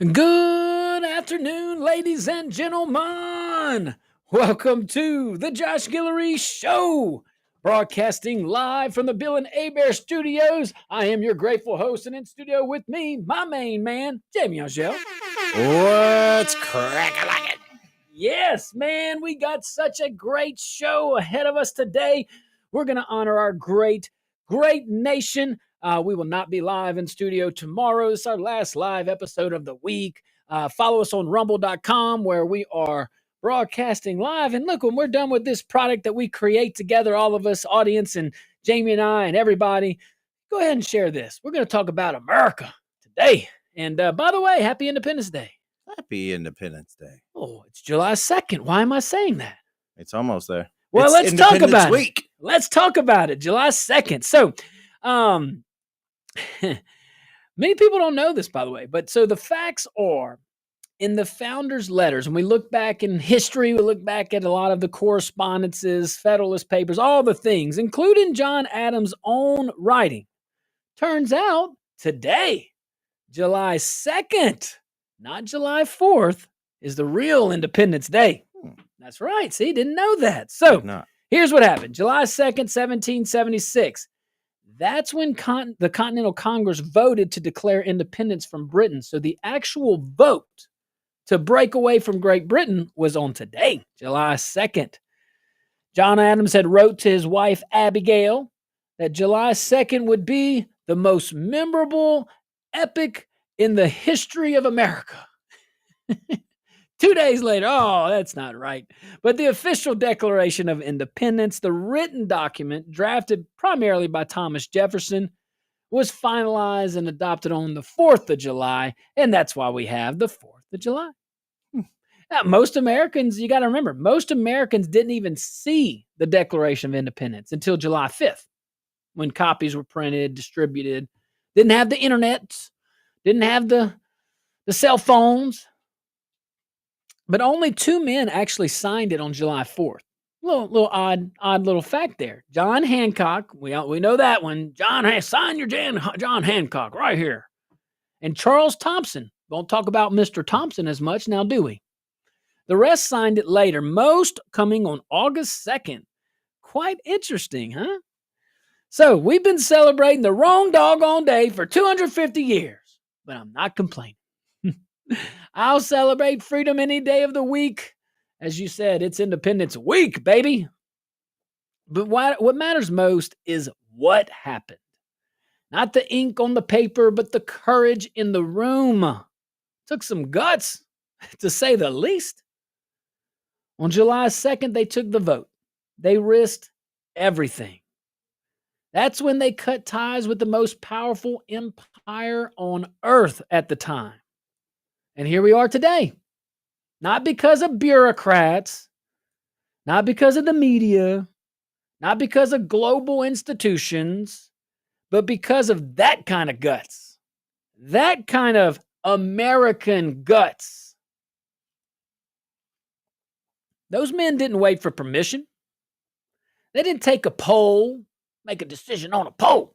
Good afternoon, ladies and gentlemen. Welcome to the Josh Guillory Show, broadcasting live from the Bill and Bear Studios. I am your grateful host, and in studio with me, my main man, Jamie Angel. What's crack? I like it. Yes, man, we got such a great show ahead of us today. We're going to honor our great nation. We will not be live in studio tomorrow. This is our last live episode of the week. Follow us on rumble.com where we are broadcasting live. And look, when we're done with this product that we create together, all of us, audience and Jamie and I and everybody, go ahead and share this. We're going to talk about America today. And by the way, happy Independence Day. Happy Independence Day. Oh, it's July 2nd. Why am I saying that? It's almost there. Well, let's talk about it. Let's talk about it. July 2nd. So, many people don't know this, by the way, but so the facts are in the founders' letters, and we look back in history, we look back at a lot of the correspondences, Federalist Papers, all the things, including John Adams' own writing. Turns out today, July 2nd, not July 4th, is the real Independence Day. That's right. See, didn't know that. So here's what happened. July 2nd, 1776. That's when the Continental Congress voted to declare independence from Britain. So the actual vote to break away from Great Britain was on today, July 2nd. John Adams had wrote to his wife, Abigail, that July 2nd would be the most memorable epic in the history of America. 2 days later, oh, that's not right. But the official Declaration of Independence, the written document drafted primarily by Thomas Jefferson, was finalized and adopted on the 4th of July, and that's why we have the 4th of July. Now, most Americans, you got to remember, most Americans didn't even see the Declaration of Independence until July 5th, when copies were printed, distributed, didn't have the internet, didn't have the cell phones. But only 2 men actually signed it on July 4th. Little odd little fact there. John Hancock, we know that one. Sign your John Hancock right here. And Charles Thompson. Won't talk about Mr. Thompson as much now, do we? The rest signed it later, most coming on August 2nd. Quite interesting, huh? So we've been celebrating the wrong doggone day for 250 years, but I'm not complaining. I'll celebrate freedom any day of the week. As you said, it's Independence Week, baby. But what matters most is what happened. Not the ink on the paper, but the courage in the room. Took some guts, to say the least. On July 2nd, they took the vote. They risked everything. That's when they cut ties with the most powerful empire on earth at the time. And here we are today. Not because of bureaucrats, not because of the media, not because of global institutions, but because of that kind of guts. That kind of American guts. Those men didn't wait for permission. They didn't take a poll, make a decision on a poll.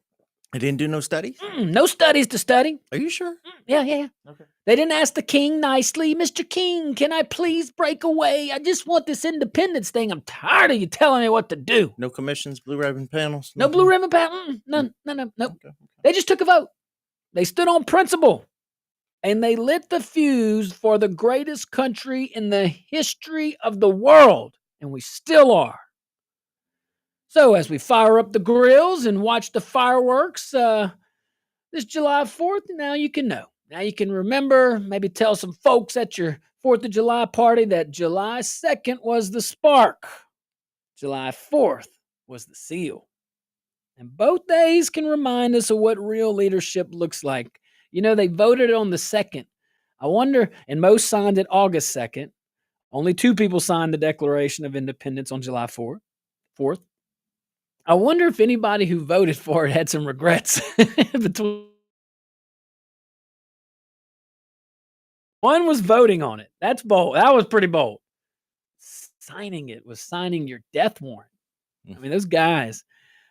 They didn't do no studies? No studies to study. Are you sure? Yeah. Okay. They didn't ask the king nicely, Mr. King, can I please break away? I just want this independence thing. I'm tired of you telling me what to do. No commissions, blue ribbon panels? No blue ribbon panels? None. Okay. They just took a vote. They stood on principle. And they lit the fuse for the greatest country in the history of the world. And we still are. So as we fire up the grills and watch the fireworks this July 4th, now you can know. Now you can remember, maybe tell some folks at your 4th of July party that July 2nd was the spark. July 4th was the seal. And both days can remind us of what real leadership looks like. You know, they voted on the 2nd. I wonder, and most signed it August 2nd. Only 2 people signed the Declaration of Independence on July 4th. I wonder if anybody who voted for it had some regrets. One was voting on it. That's bold. That was pretty bold. Signing it was signing your death warrant. I mean, those guys.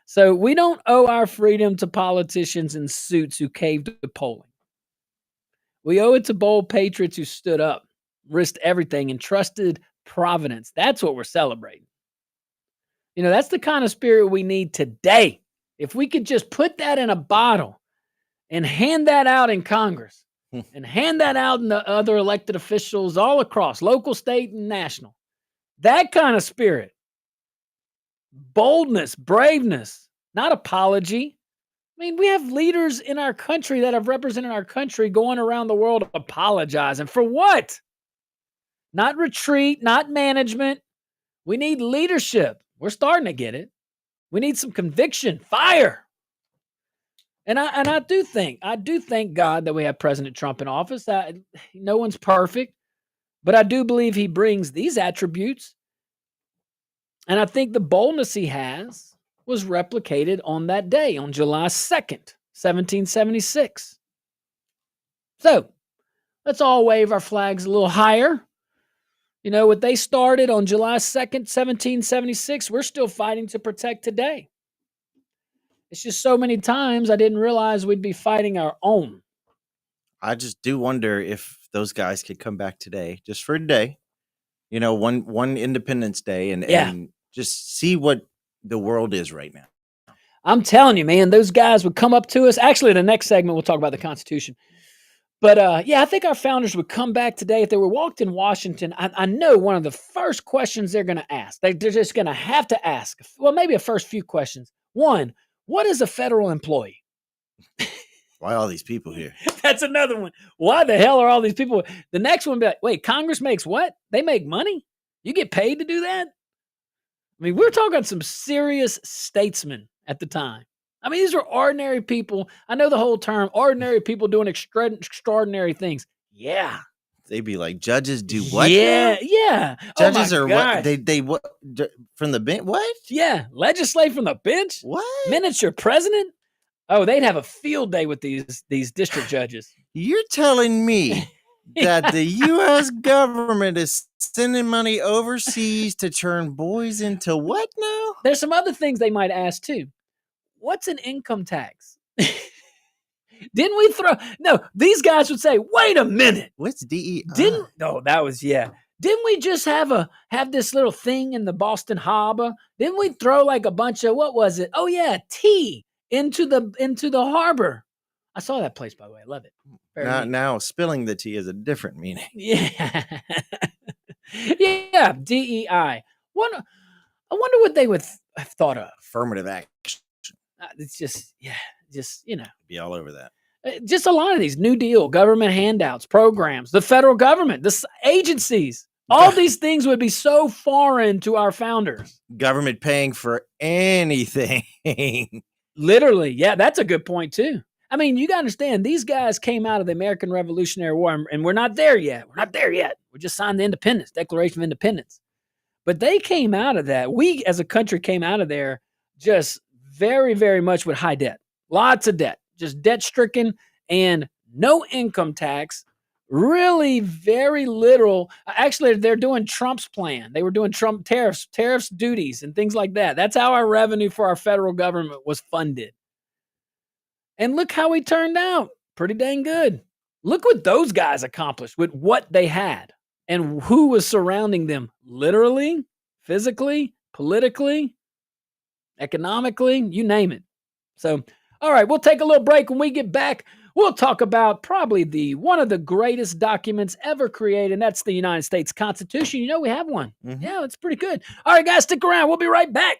So we don't owe our freedom to politicians in suits who caved to polling. We owe it to bold patriots who stood up, risked everything, and trusted Providence. That's what we're celebrating. That's the kind of spirit we need today. If we could just put that in a bottle and hand that out in Congress and hand that out in the other elected officials all across, local, state, and national. That kind of spirit. Boldness, braveness, not apology. I mean, we have leaders in our country that have represented our country going around the world apologizing. For what? Not retreat, not management. We need leadership. We're starting to get it. We need some conviction, fire. And I do thank God that we have President Trump in office. No one's perfect, but I do believe he brings these attributes. And I think the boldness he has was replicated on that day, on July 2nd, 1776. So let's all wave our flags a little higher. What they started on July 2nd, 1776, we're still fighting to protect today. It's just so many times I didn't realize we'd be fighting our own. I just do wonder if those guys could come back today, just for a day, one Independence Day, and just see what the world is right now. I'm telling you, man, those guys would come up to us. Actually, the next segment, we'll talk about the Constitution. But I think our founders would come back today. If they were walked in Washington, I know one of the first questions they're going to ask, they're just going to have to ask, well, maybe a first few questions. One, what is a federal employee? Why all these people here? That's another one. Why the hell are all these people? The next one, be like, wait, Congress makes what? They make money? You get paid to do that? I mean, we're talking some serious statesmen at the time. I mean, these are ordinary people. I know the whole term, ordinary people doing extraordinary things. Yeah. They be like, judges do what? Yeah, yeah. Judges are what? They what? From the bench? What? Yeah, legislate from the bench? What? Miniature president? Oh, they'd have a field day with these district judges. You're telling me that the U.S. government is sending money overseas to turn boys into what now? There's some other things they might ask too. What's an income tax? Didn't we no, these guys would say, wait a minute. What's DEI? Didn't we just have this little thing in the Boston Harbor? Didn't we throw like a bunch of, what was it? Oh yeah, tea into the harbor. I saw that place, by the way. I love it. Now spilling the tea is a different meaning. Yeah. Yeah, DEI. I wonder what they would have thought of. Affirmative action. It's just, be all over that. Just a lot of these New Deal, government handouts, programs, the federal government, the agencies, all these things would be so foreign to our founders. Government paying for anything. Literally. Yeah, that's a good point too. I mean, you got to understand, these guys came out of the American Revolutionary War, and we're not there yet. We just signed the Declaration of Independence. But they came out of that. We as a country came out of there just very, very much with high debt. Lots of debt. Just debt-stricken and no income tax. Really very little. Actually, they're doing Trump's plan. They were doing Trump tariffs, duties, and things like that. That's how our revenue for our federal government was funded. And look how we turned out. Pretty dang good. Look what those guys accomplished with what they had and who was surrounding them, literally, physically, politically, economically, you name it. So, all right, we'll take a little break. When we get back, we'll talk about probably one of the greatest documents ever created, and that's the United States Constitution. We have one. Mm-hmm. Yeah, it's pretty good. All right, guys, stick around. We'll be right back.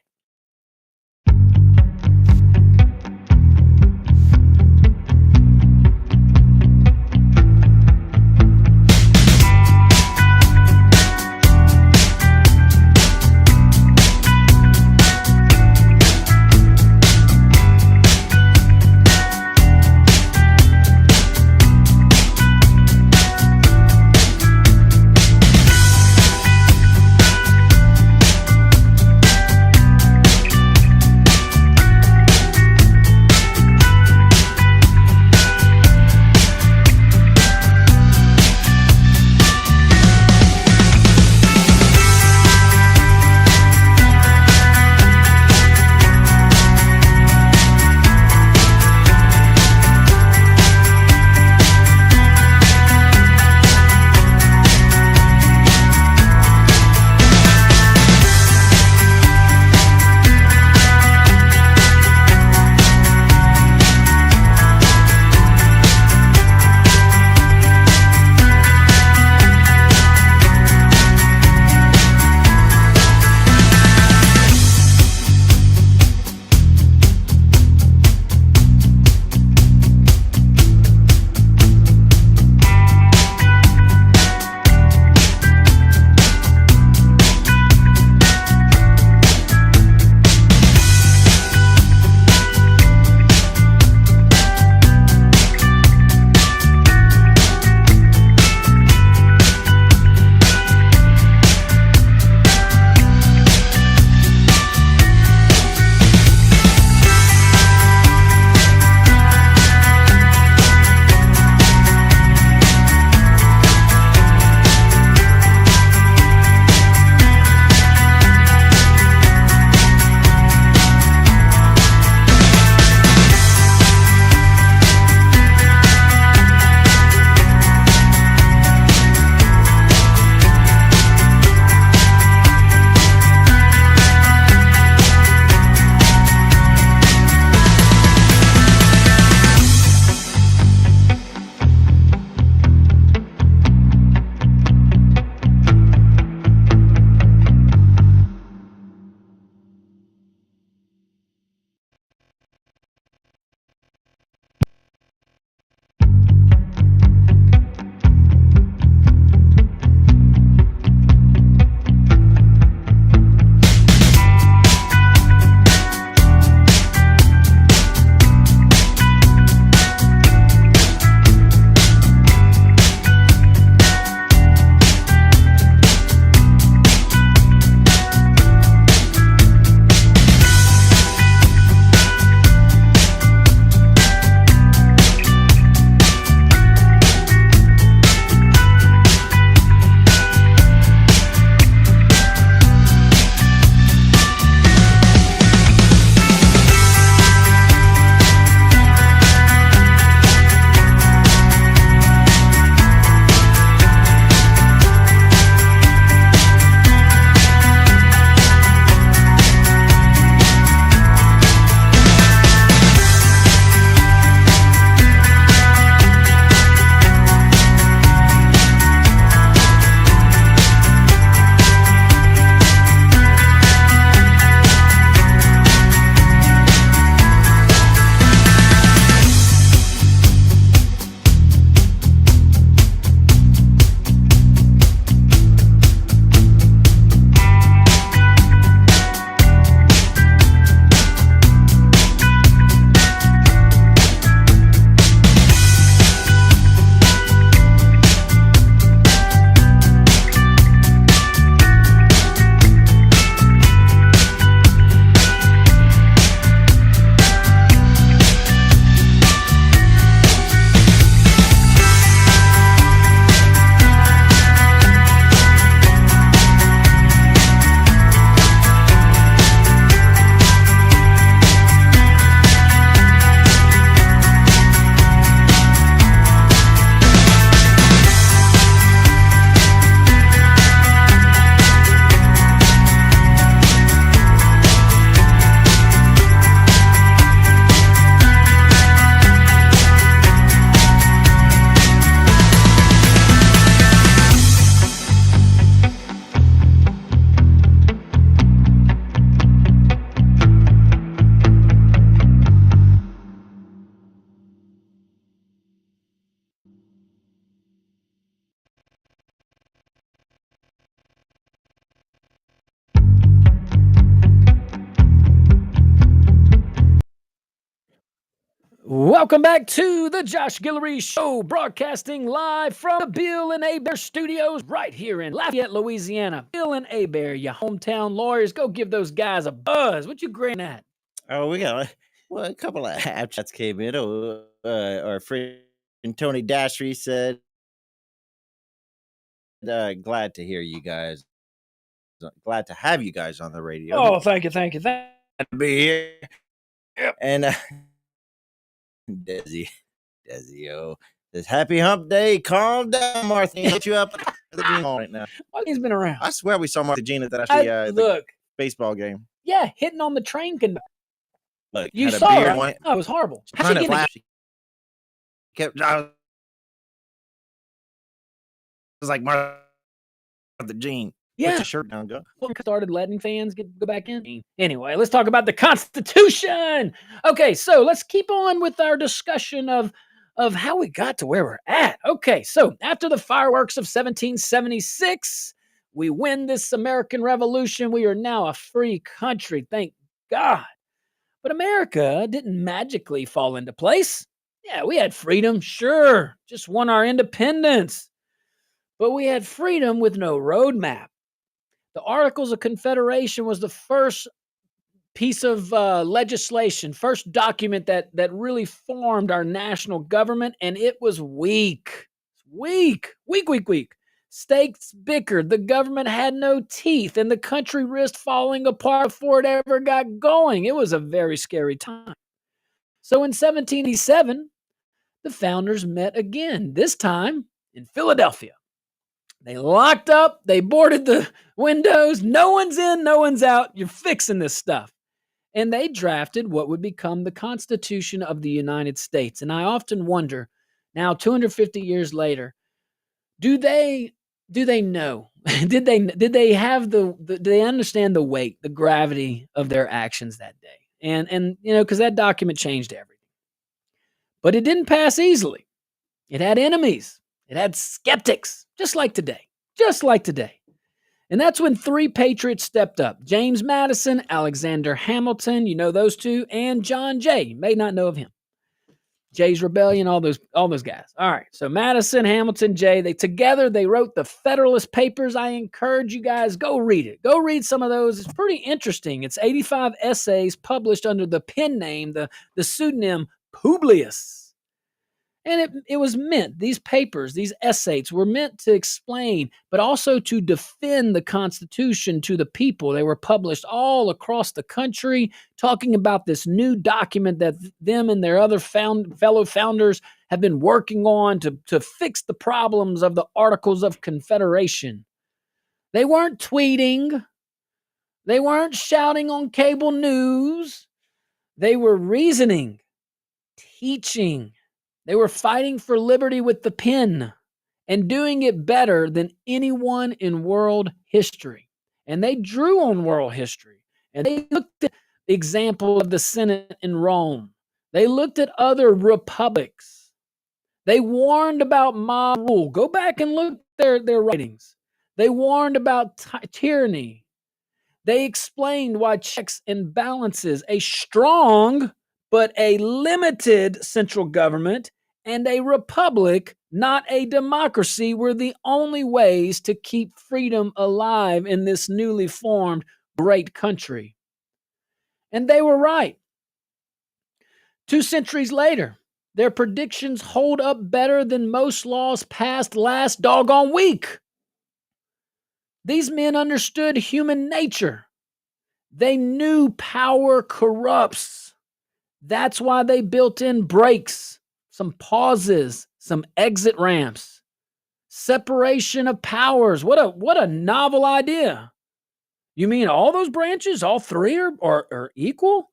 welcome back to the Josh Guillory Show, broadcasting live from the Bill and Abear Studios right here in Lafayette, Louisiana. Bill and Abear, your hometown lawyers. Go give those guys a buzz. What you grinning at? Oh, we got a couple of app chats came in. Our friend Tony Dashery said, "Glad to hear you guys. Glad to have you guys on the radio. Oh, thank you. Glad to be here." Yep. And Desi, says, "Happy Hump Day. Calm down, Martha. Hit you up right now." Well, he's been around. I swear we saw Martha Jean at that the baseball game. Yeah, hitting on the train conductor. Look, you saw it. Right? Oh, it was horrible. How'd she get it? I was like, Martha Jean. Yeah. Put your shirt down, go. Started letting fans go back in. Anyway, let's talk about the Constitution. Okay, so let's keep on with our discussion of how we got to where we're at. Okay, so after the fireworks of 1776, we win this American Revolution. We are now a free country, thank God. But America didn't magically fall into place. Yeah, we had freedom, sure, just won our independence. But we had freedom with no roadmap. The Articles of Confederation was the first piece of legislation, first document that really formed our national government, and it was weak. States bickered, the government had no teeth, and the country risked falling apart before it ever got going. It was a very scary time. So in 1787, the founders met again, this time in Philadelphia. They locked up, they boarded the windows, no one's in, no one's out, you're fixing this stuff. And they drafted what would become the Constitution of the United States. And I often wonder, now 250 years later, do they know? did they have do they understand the weight, the gravity of their actions that day? And you know, because that document changed everything. But it didn't pass easily. It had enemies. It had skeptics, just like today. And that's when three patriots stepped up. James Madison, Alexander Hamilton, you know those two, and John Jay. You may not know of him. Jay's Rebellion, all those guys. All right, so Madison, Hamilton, Jay, they wrote the Federalist Papers. I encourage you guys, go read it. Go read some of those. It's pretty interesting. It's 85 essays published under the pen name, the pseudonym Publius. And it was meant, these papers, these essays were meant to explain, but also to defend the Constitution to the people. They were published all across the country, talking about this new document that them and their other fellow founders have been working on to fix the problems of the Articles of Confederation. They weren't tweeting. They weren't shouting on cable news. They were reasoning, teaching. They were fighting for liberty with the pen and doing it better than anyone in world history. And they drew on world history. And they looked at the example of the Senate in Rome. They looked at other republics. They warned about mob rule. Go back and look at their writings. They warned about tyranny. They explained why checks and balances, a strong but a limited central government, and a republic, not a democracy, were the only ways to keep freedom alive in this newly formed great country. And they were right. 2 centuries later, their predictions hold up better than most laws passed last doggone week. These men understood human nature. They knew power corrupts. That's why they built in brakes, some pauses, some exit ramps, separation of powers. What a novel idea. You mean all those branches, all three are equal?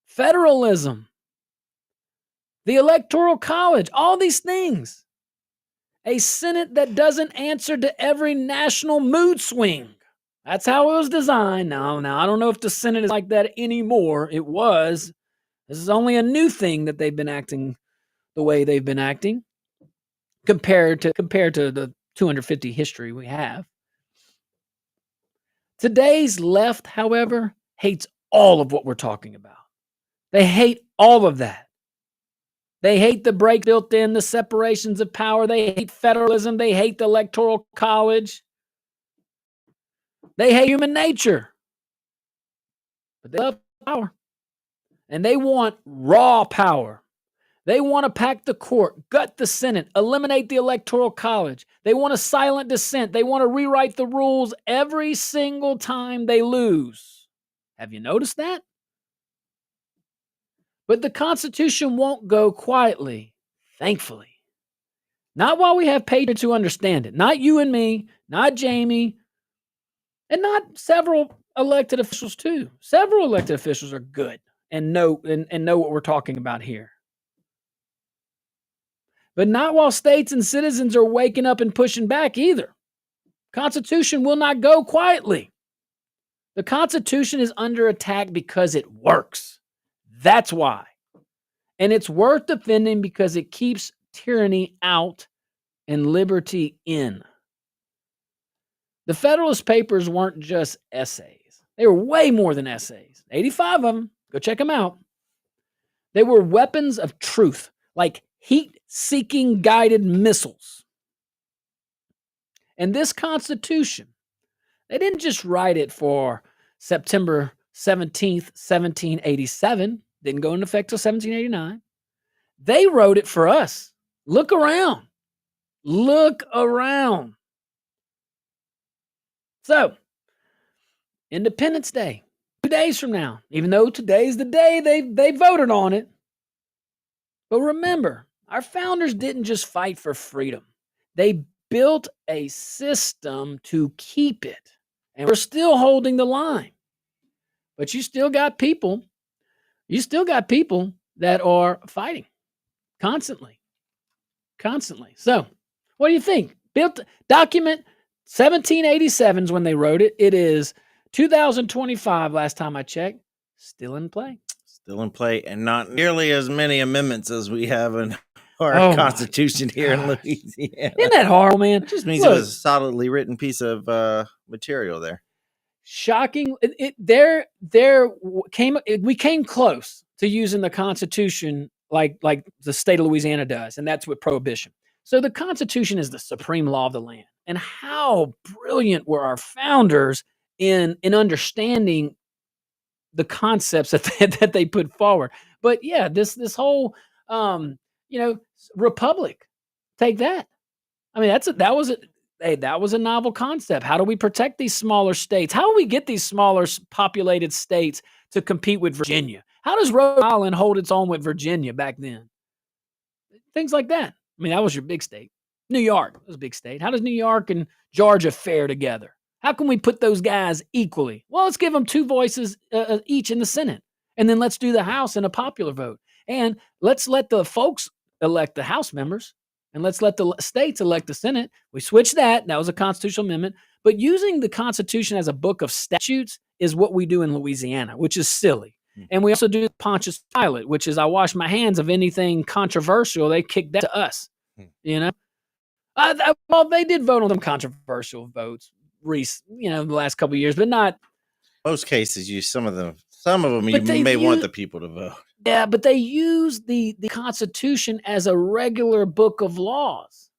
Federalism, the Electoral College, all these things. A Senate that doesn't answer to every national mood swing. That's how it was designed. Now, I don't know if the Senate is like that anymore. It was. This is only a new thing that they've been acting the way they've been acting compared to the 250 history we have. Today's left, however, hates all of what we're talking about. They hate all of that. They hate the break built in, the separations of power. They hate federalism. They hate the Electoral College. They hate human nature. But they love power. And they want raw power. They want to pack the court, gut the Senate, eliminate the Electoral College. They want a silent dissent. They want to rewrite the rules every single time they lose. Have you noticed that? But the Constitution won't go quietly, thankfully. Not while we have patriots who understand it. Not you and me, not Jamie, and not several elected officials too. Several elected officials are good and know what we're talking about here. But not while states and citizens are waking up and pushing back either. Constitution will not go quietly. The Constitution is under attack because it works. That's why. And it's worth defending because it keeps tyranny out and liberty in. The Federalist Papers weren't just essays. They were way more than essays. 85 of them. Go check them out. They were weapons of truth, like heat-seeking guided missiles. And this Constitution, they didn't just write it for September 17th, 1787. Didn't go into effect till 1789. They wrote it for us. Look around. Look around. So, Independence Day, 2 days from now, even though today's the day they voted on it. But remember, our founders didn't just fight for freedom. They built a system to keep it. And we're still holding the line. But you still got people that are fighting constantly. So, what do you think? Document 1787 is when they wrote it. It is 2025 last time I checked. Still in play. Still in play, and not nearly as many amendments as we have in our Constitution here in Louisiana. Isn't that horrible, man? It just means it was a solidly written piece of material there. Shocking. We came close to using the Constitution like the state of Louisiana does, and that's with prohibition. So the Constitution is the supreme law of the land. And how brilliant were our founders in understanding the concepts that they put forward. But yeah, this whole republic, take that. I mean, that was a novel concept. How do we protect these smaller states? How do we get these smaller populated states to compete with Virginia? How does Rhode Island hold its own with Virginia back then? Things like that. I mean, that was your big state. New York was a big state. How does New York and Georgia fare together? How can we put those guys equally? Well, let's give them 2 voices each in the Senate. And then let's do the House in a popular vote. And let's let the folks elect the House members. And let's let the states elect the Senate. We switched that. That was a constitutional amendment. But using the Constitution as a book of statutes is what we do in Louisiana, which is silly. And we also do Pontius Pilate, which is I wash my hands of anything controversial. They kick that to us, you know. Well, they did vote on them controversial votes, the last couple of years, but not most cases. Some of them you may want the people to vote. Yeah, but they use the Constitution as a regular book of laws,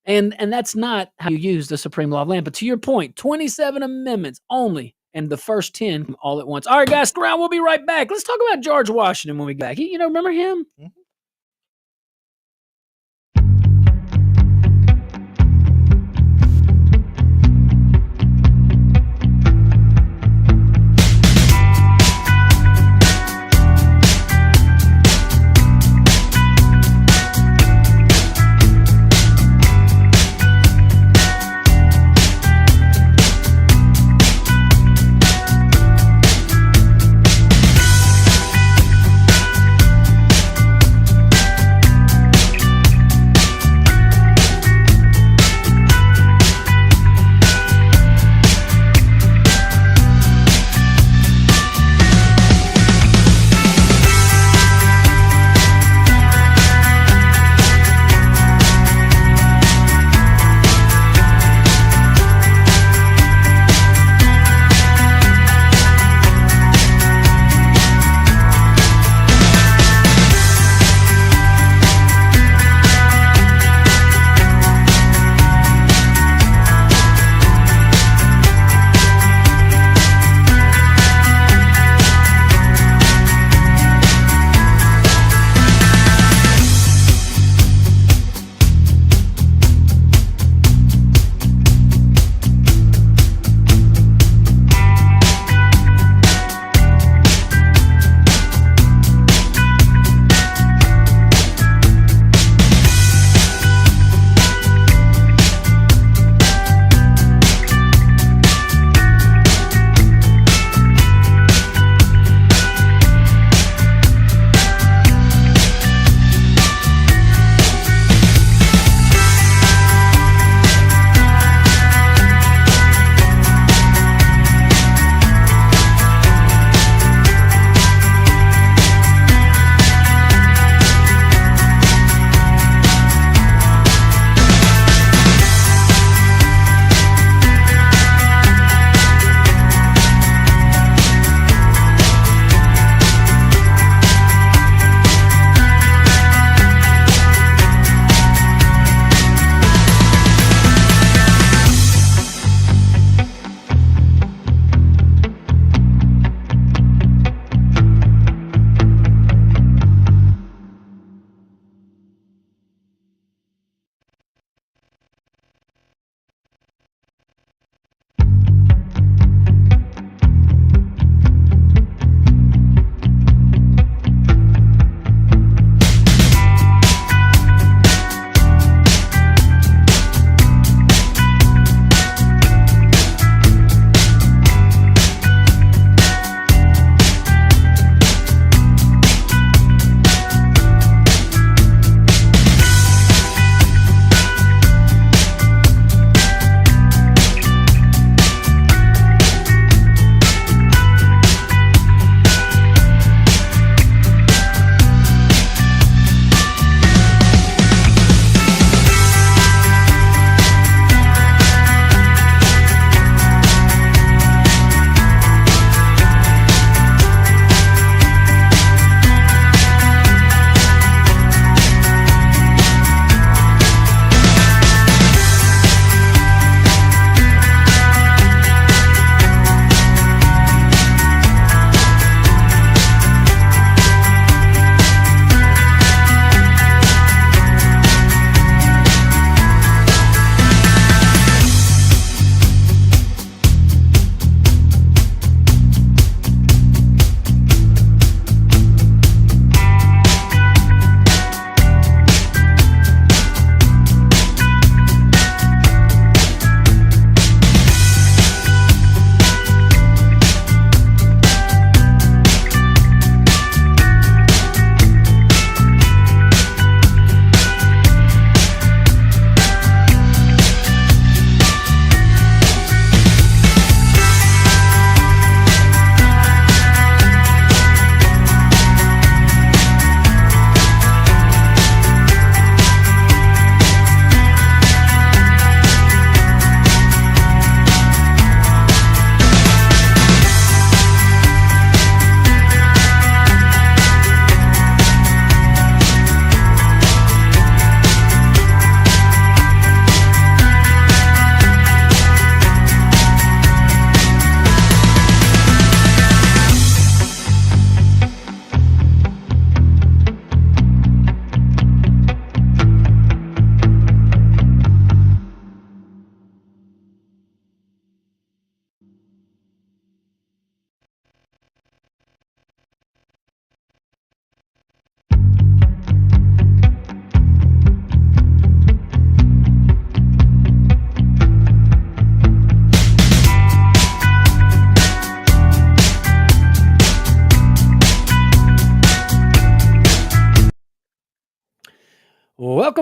and that's not how you use the supreme law of land. But to your point, 27 amendments only. And the first 10 all at once. All right, guys, stick around. We'll be right back. Let's talk about George Washington when we get back. Remember him? Mm-hmm.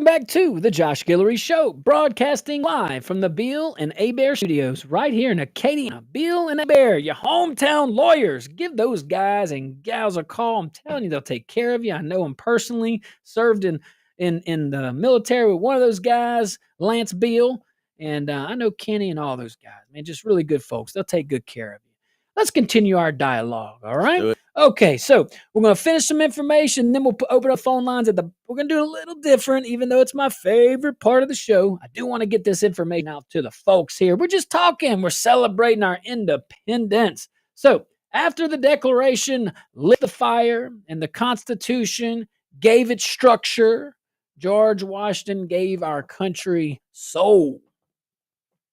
back to the Josh Guillory Show, broadcasting live from the Beal and Bear studios right here in Acadia. Beal and Bear, your hometown lawyers. Give those guys and gals a call. I'm telling you, they'll take care of you. I know them personally. Served in the military with one of those guys, Lance Beal, and I know Kenny and all those guys. Man, just really good folks. They'll take good care of you. Let's continue our dialogue, all right? Okay, so we're going to finish some information, then we'll open up phone lines. We're going to do it a little different, even though it's my favorite part of the show. I do want to get this information out to the folks here. We're just talking. We're celebrating our independence. So after the Declaration lit the fire and the Constitution gave it structure, George Washington gave our country soul.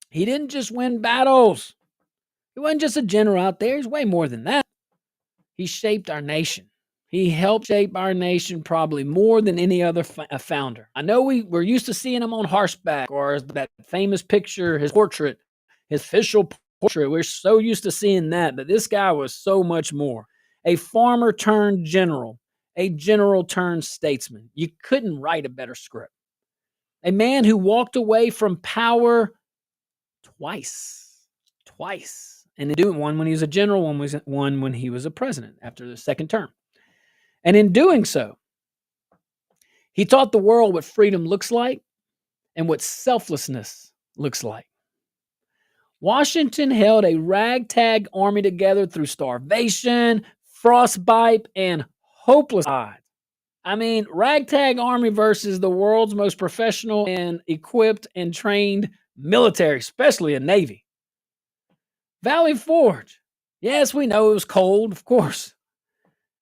He didn't just win battles. He wasn't just a general out there. He's way more than that. He shaped our nation. He helped shape our nation probably more than any other founder. I know we're used to seeing him on horseback, or that famous picture, his portrait, his official portrait. We're so used to seeing that, but this guy was so much more. A farmer turned general, a general turned statesman. You couldn't write a better script. A man who walked away from power twice. And in doing one when he was a general, one when he was a president after the second term. And in doing so, he taught the world what freedom looks like and what selflessness looks like. Washington held a ragtag army together through starvation, frostbite, and hopeless odds. I mean, ragtag army versus the world's most professional and equipped and trained military, especially a Navy. Valley Forge. Yes, we know it was cold, of course.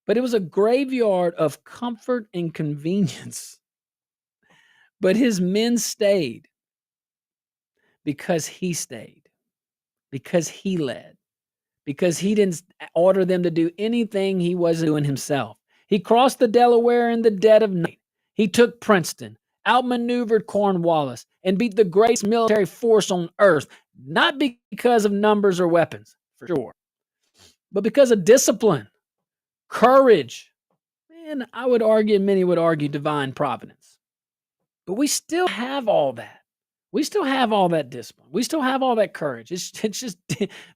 But it was a graveyard of comfort and convenience. But his men stayed because he stayed, because he led, because he didn't order them to do anything he wasn't doing himself. He crossed the Delaware in the dead of night. He took Princeton, outmaneuvered Cornwallis, and beat the greatest military force on earth, not because of numbers or weapons, for sure, but because of discipline, courage, and I would argue, many would argue, divine providence. But we still have all that. We still have all that discipline. We still have all that courage. It's just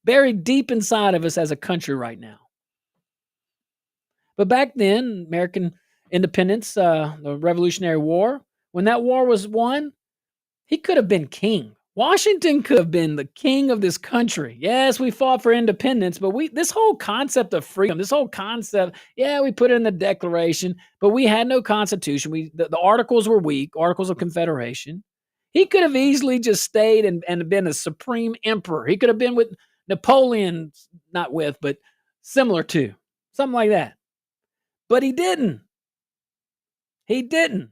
buried deep inside of us as a country right now. But back then, American independence, the Revolutionary War, when that war was won, he could have been king. Washington could have been the king of this country. Yes, we fought for independence, but this whole concept of freedom, this whole concept, we put it in the Declaration, but we had no Constitution. The Articles were weak, Articles of Confederation. He could have easily just stayed and been a supreme emperor. He could have been with Napoleon, not with, but similar to, something like that. But he didn't. He didn't.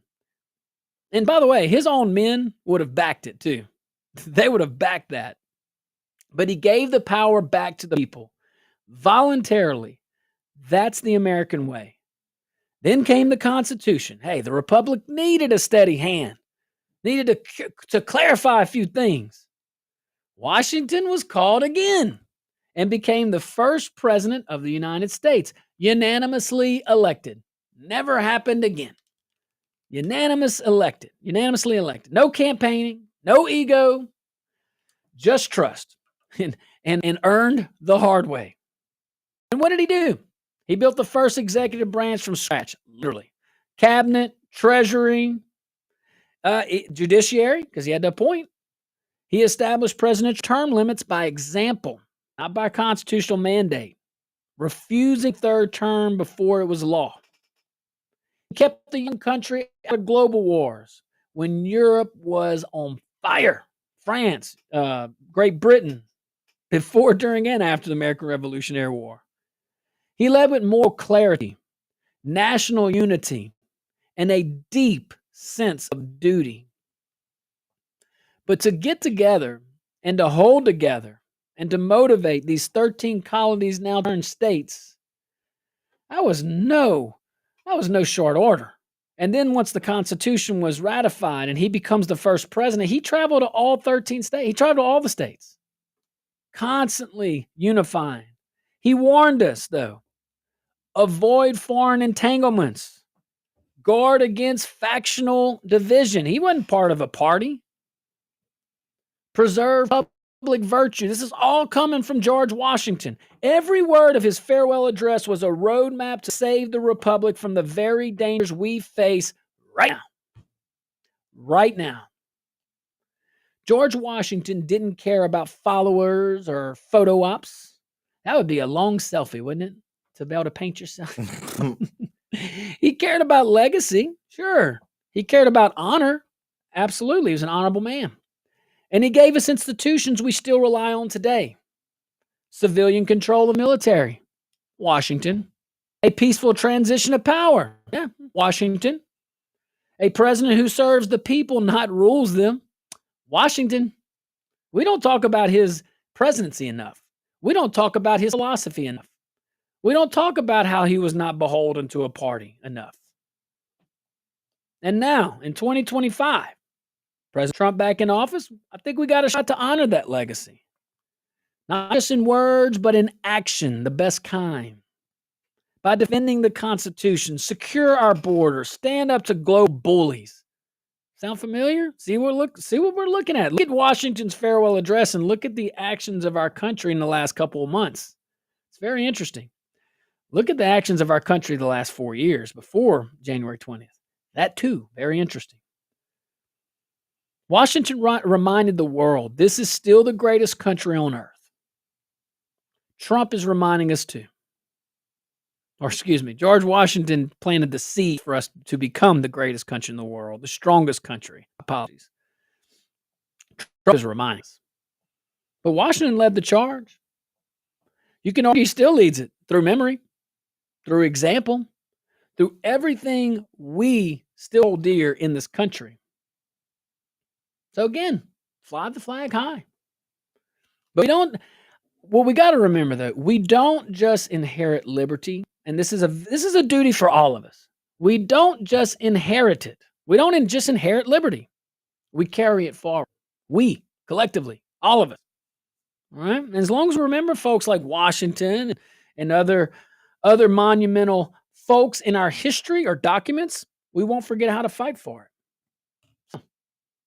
And by the way, his own men would have backed it too. They would have backed that. But he gave the power back to the people voluntarily. That's the American way. Then came the Constitution. Hey, the Republic needed a steady hand, needed to clarify a few things. Washington was called again and became the first president of the United States, unanimously elected. Never happened again. Unanimously elected. No campaigning, no ego, just trust, and earned the hard way. And what did he do? He built the first executive branch from scratch, literally. Cabinet, treasury, judiciary, because he had to appoint. He established presidential term limits by example, not by constitutional mandate, refusing third term before it was law. He kept the young country out of global wars when Europe was on fire. France, Great Britain, before, during, and after the American Revolutionary War. He led with moral clarity, national unity, and a deep sense of duty. But to get together and to hold together and to motivate these 13 colonies now turned states, that was no short order. And then once the Constitution was ratified and he becomes the first president, he traveled to all 13 states. He traveled to all the states, constantly unifying. He warned us, though, avoid foreign entanglements. guard against factional division. He wasn't part of a party. Preserve public virtue. This is all coming from George Washington. Every word of his farewell address was a roadmap to save the republic from the very dangers we face right now. Right now. George Washington didn't care about followers or photo ops. That would be a long selfie, wouldn't it? To be able to paint yourself. He cared about legacy. Sure. He cared about honor. Absolutely. He was an honorable man. And he gave us institutions we still rely on today. Civilian control of the military. Washington. A peaceful transition of power. Yeah, Washington. A president who serves the people, not rules them. Washington. We don't talk about his presidency enough. We don't talk about his philosophy enough. We don't talk about how he was not beholden to a party enough. And now, in 2025, President Trump back in office, I think we got a shot to honor that legacy. Not just in words, but in action, the best kind. By defending the Constitution, secure our borders, stand up to global bullies. Sound familiar? See what we're looking at. Look at Washington's farewell address and look at the actions of our country in the last couple of months. It's very interesting. Look at the actions of our country the last 4 years before January 20th. That too, very interesting. Washington reminded the world this is still the greatest country on earth. Trump is reminding us too. Or excuse me, George Washington planted the seed for us to become the greatest country in the world, the strongest country. Apologies. Trump is reminding us. But Washington led the charge. You can argue he still leads it through memory, through example, through everything we still hold dear in this country. So again, fly the flag high. But we got to remember though, we don't just inherit liberty. And this is a duty for all of us. We don't just inherit it. We don't just inherit liberty. We carry it forward. We, collectively, all of us. All right? And as long as we remember folks like Washington and other monumental folks in our history or documents, we won't forget how to fight for it. So,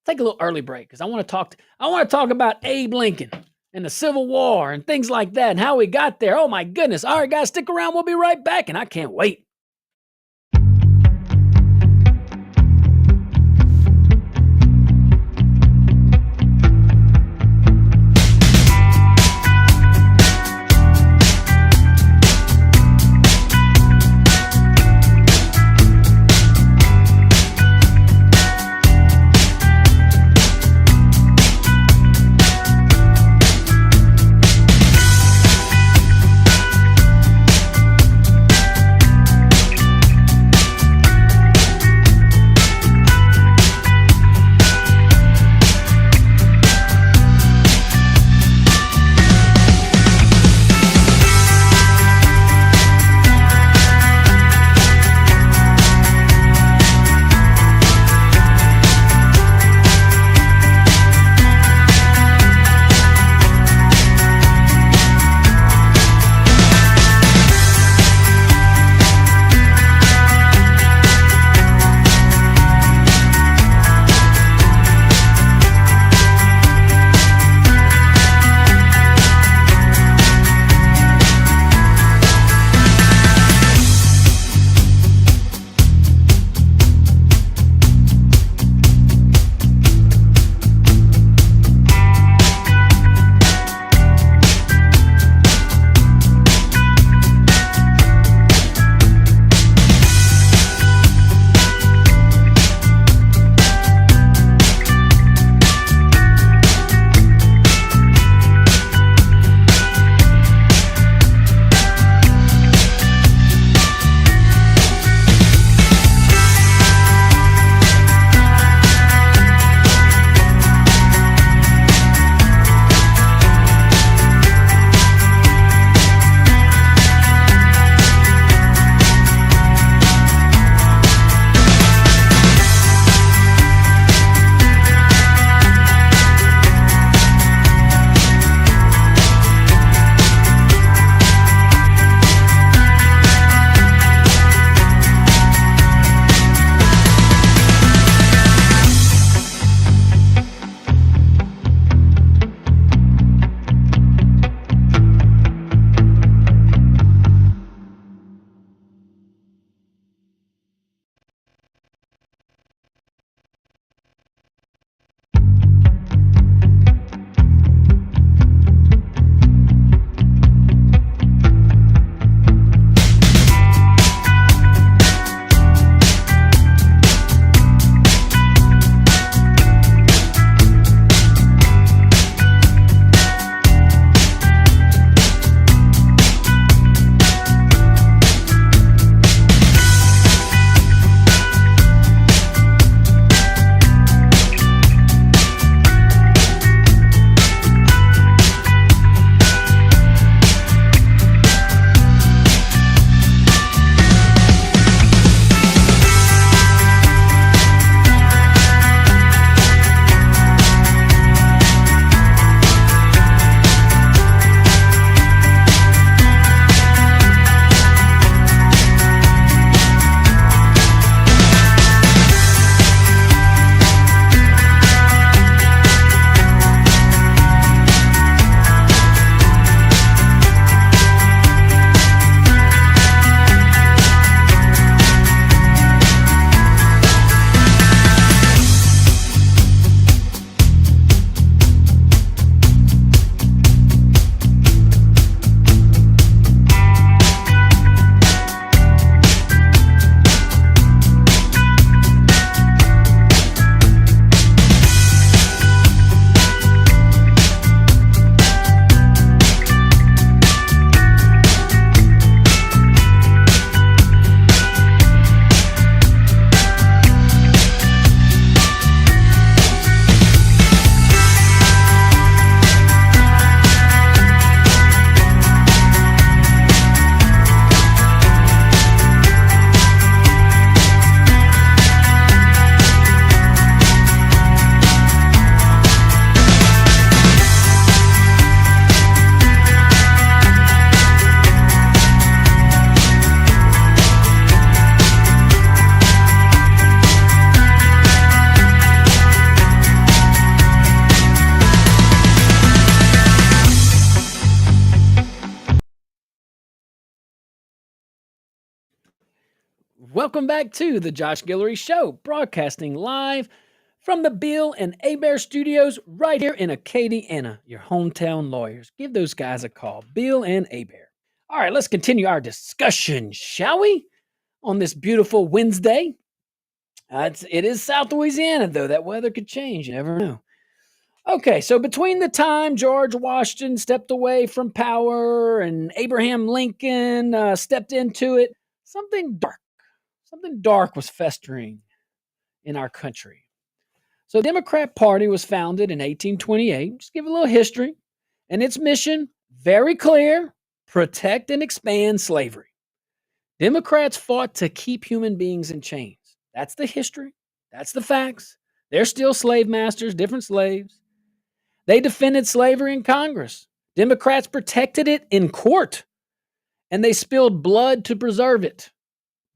take a little early break because I want to talk about Abe Lincoln and the Civil War and things like that and how we got there. Oh my goodness. All right, guys, stick around. We'll be right back and I can't wait. Welcome back to the Josh Guillory Show, broadcasting live from the Bill and Bear Studios right here in Acadiana, your hometown lawyers. Give those guys a call, Bill and Bear. All right, let's continue our discussion, shall we? On this beautiful Wednesday. It is South Louisiana, though. That weather could change. You never know. Okay, so between the time George Washington stepped away from power and Abraham Lincoln stepped into it, something dark was festering in our country. So the Democrat Party was founded in 1828. Just give a little history. And its mission, very clear: protect and expand slavery. Democrats fought to keep human beings in chains. That's the history. That's the facts. They're still slave masters, different slaves. They defended slavery in Congress. Democrats protected it in court. And they spilled blood to preserve it.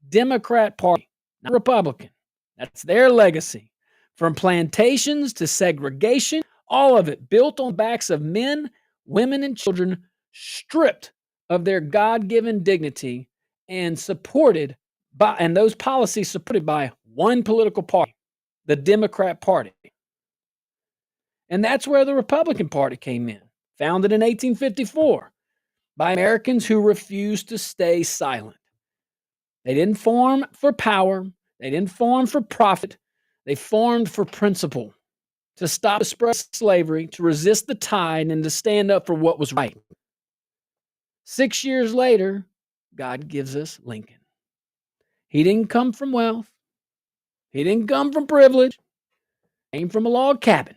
Democrat Party, not Republican. That's their legacy. From plantations to segregation, all of it built on backs of men, women, and children, stripped of their God-given dignity and those policies supported by one political party, the Democrat Party. And that's where the Republican Party came in, founded in 1854 by Americans who refused to stay silent. They didn't form for power. They didn't form for profit. They formed for principle, to stop the spread of slavery, to resist the tide, and to stand up for what was right. 6 years later, God gives us Lincoln. He didn't come from wealth. He didn't come from privilege. He came from a log cabin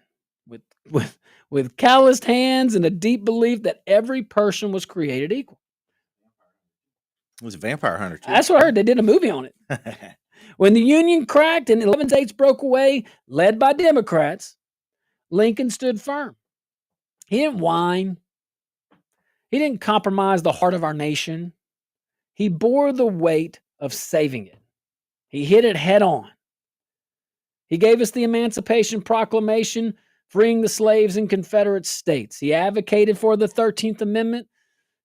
with calloused hands and a deep belief that every person was created equal. It was a vampire hunter, too. That's what I heard. They did a movie on it. When the Union cracked and 11 states broke away, led by Democrats, Lincoln stood firm. He didn't whine. He didn't compromise the heart of our nation. He bore the weight of saving it. He hit it head on. He gave us the Emancipation Proclamation, freeing the slaves in Confederate states. He advocated for the 13th Amendment.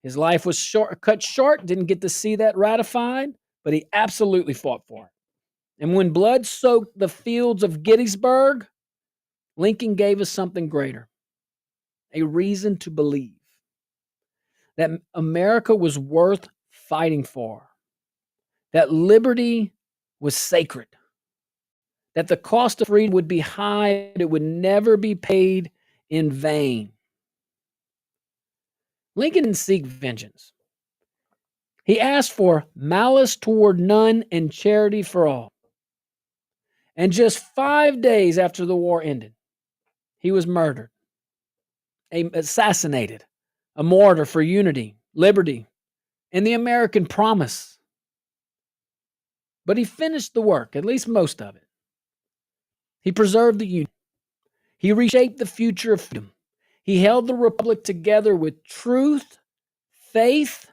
His life was cut short, didn't get to see that ratified, but he absolutely fought for it. And when blood soaked the fields of Gettysburg, Lincoln gave us something greater, a reason to believe that America was worth fighting for, that liberty was sacred, that the cost of freedom would be high, but it would never be paid in vain. Lincoln didn't seek vengeance. He asked for malice toward none and charity for all. And just 5 days after the war ended, he was murdered, assassinated, a martyr for unity, liberty, and the American promise. But he finished the work, at least most of it. He preserved the Union. He reshaped the future of freedom. He held the Republic together with truth, faith,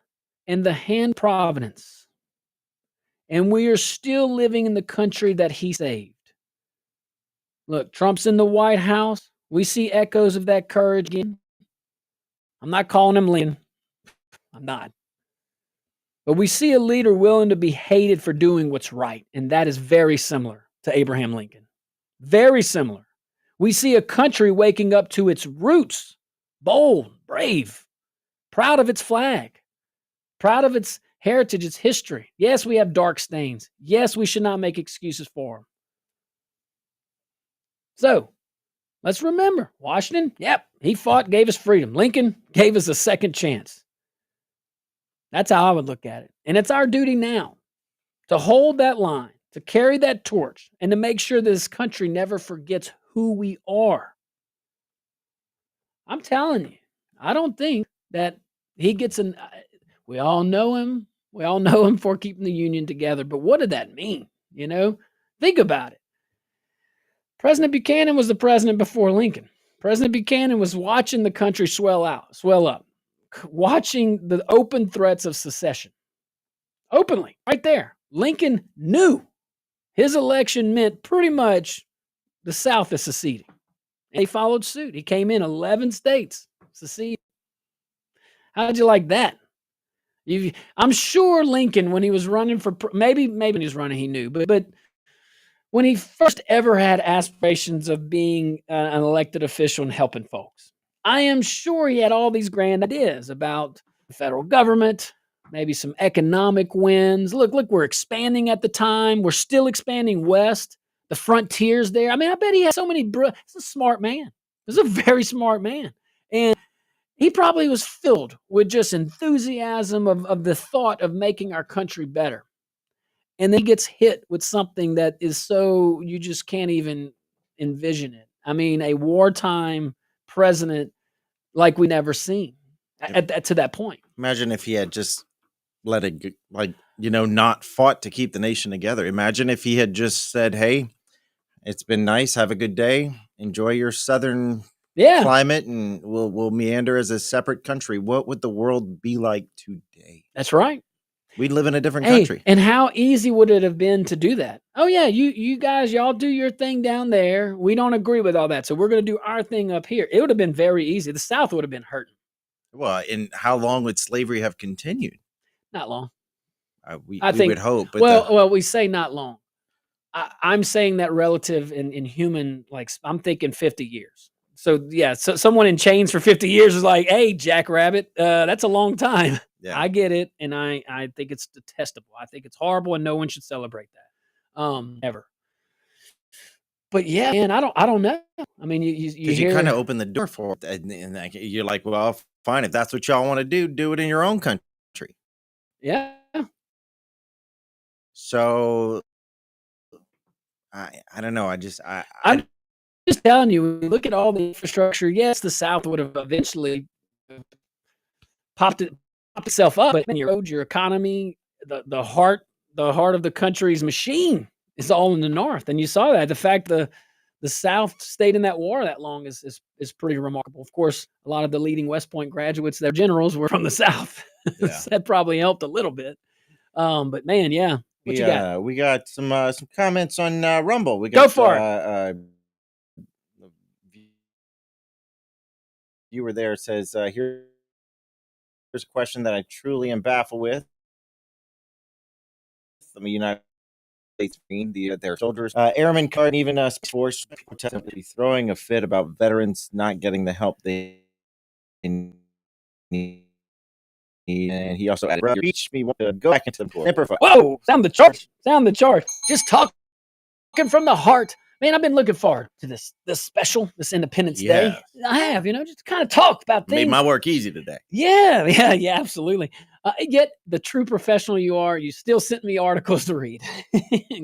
and the hand of providence. And we are still living in the country that he saved. Look, Trump's in the White House. We see echoes of that courage again. I'm not calling him Lincoln. I'm not. But we see a leader willing to be hated for doing what's right. And that is very similar to Abraham Lincoln. Very similar. We see a country waking up to its roots, bold, brave, proud of its flag, proud of its heritage, its history. Yes, we have dark stains. Yes, we should not make excuses for them. So, let's remember, Washington, he fought, gave us freedom. Lincoln gave us a second chance. That's how I would look at it. And it's our duty now to hold that line, to carry that torch, and to make sure this country never forgets who we are. I'm telling you, I don't think that he gets we all know him. We all know him for keeping the Union together. But what did that mean? Think about it. President Buchanan was the president before Lincoln. President Buchanan was watching the country swell up, watching the open threats of secession. Openly, right there. Lincoln knew his election meant pretty much the South is seceding. And he followed suit. He came in 11 states, seceded. How'd you like that? I'm sure Lincoln, when he was running for maybe when he was running, he knew, but when he first ever had aspirations of being an elected official and helping folks, I am sure he had all these grand ideas about the federal government, maybe some economic wins. Look, we're expanding at the time. We're still expanding west. The frontiers there. I mean, I bet he had so many. He's a smart man. He's a very smart man. And he probably was filled with just enthusiasm of the thought of making our country better. And then he gets hit with something that is so you just can't even envision it. I mean, a wartime president like we never seen to that point. Imagine if he had just let it, not fought to keep the nation together. Imagine if he had just said, "Hey, it's been nice. Have a good day. Enjoy your southern climate, and we'll meander as a separate country." What would the world be like today? That's right. We'd live in a different country. And how easy would it have been to do that? Oh yeah, you guys, y'all do your thing down there. We don't agree with all that, so we're going to do our thing up here. It would have been very easy. The South would have been hurting. Well, and how long would slavery have continued? Not long. We would hope. But well, we say not long. I'm saying that relative in human, like I'm thinking 50 years. So yeah, so someone in chains for 50 years is like, hey, Jackrabbit, that's a long time. Yeah. I get it, and I think it's detestable. I think it's horrible, and no one should celebrate that, ever. But yeah, man, I don't know. I mean, you kind of open the door for it, and you're like, well, fine, if that's what y'all want to do it in your own country. Yeah. So I don't know. I'm just telling you, look at all the infrastructure. Yes, the South would have eventually popped itself up, but your economy, the heart of the country's machine is all in the North, and you saw that. The fact the South stayed in that war that long is pretty remarkable. Of course, a lot of the leading West Point graduates, their generals were from the South. Yeah. So that probably helped a little bit. But man, yeah. What you got? We got some comments on Rumble. We got, go for it. Viewer there says, here's a question that I truly am baffled with. I mean, United States their soldiers, airmen, card, and even Space Force protesting, throwing a fit about veterans not getting the help they need. And he also added, reach me to go back into the floor. Whoa, sound the charge. Just talking from the heart. Man, I've been looking forward to this special, this Independence Day. I have, just kind of talk about things. Made my work easy today. Yeah, absolutely. Yet the true professional you are, you still sent me articles to read.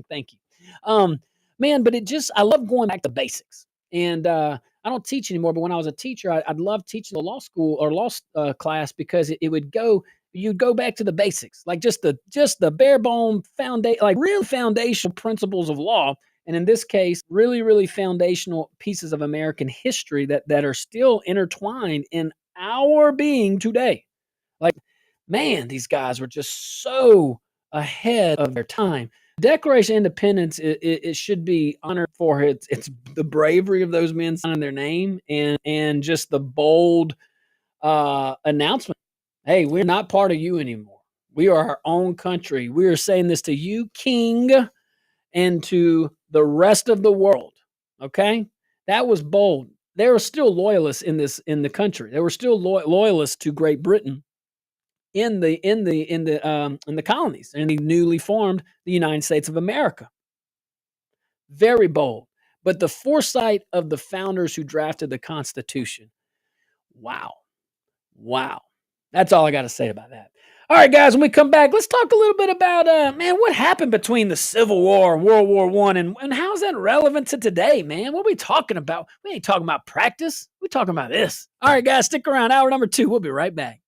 Thank you. Man, but I love going back to basics. And I don't teach anymore, but when I was a teacher, I'd love teaching the law school or law class because you'd go back to the basics, like just the bare bone foundation, like real foundational principles of law. And in this case, really, really foundational pieces of American history that are still intertwined in our being today. Like, man, these guys were just so ahead of their time. Declaration of Independence, it should be honored for it's the bravery of those men signing their name and just the bold announcement. Hey, we're not part of you anymore. We are our own country. We are saying this to you, King, and to the rest of the world. Okay, that was bold. There were still loyalists in the country. There were still loyalists to Great Britain in the colonies, and he newly formed the United States of America. Very bold. But the foresight of the founders who drafted the Constitution. Wow. That's all I got to say about that. All right, guys, when we come back, let's talk a little bit about, what happened between the Civil War and World War I, and how is that relevant to today, man? What are we talking about? We ain't talking about practice. We're talking about this. All right, guys, stick around. Hour number 2. We'll be right back.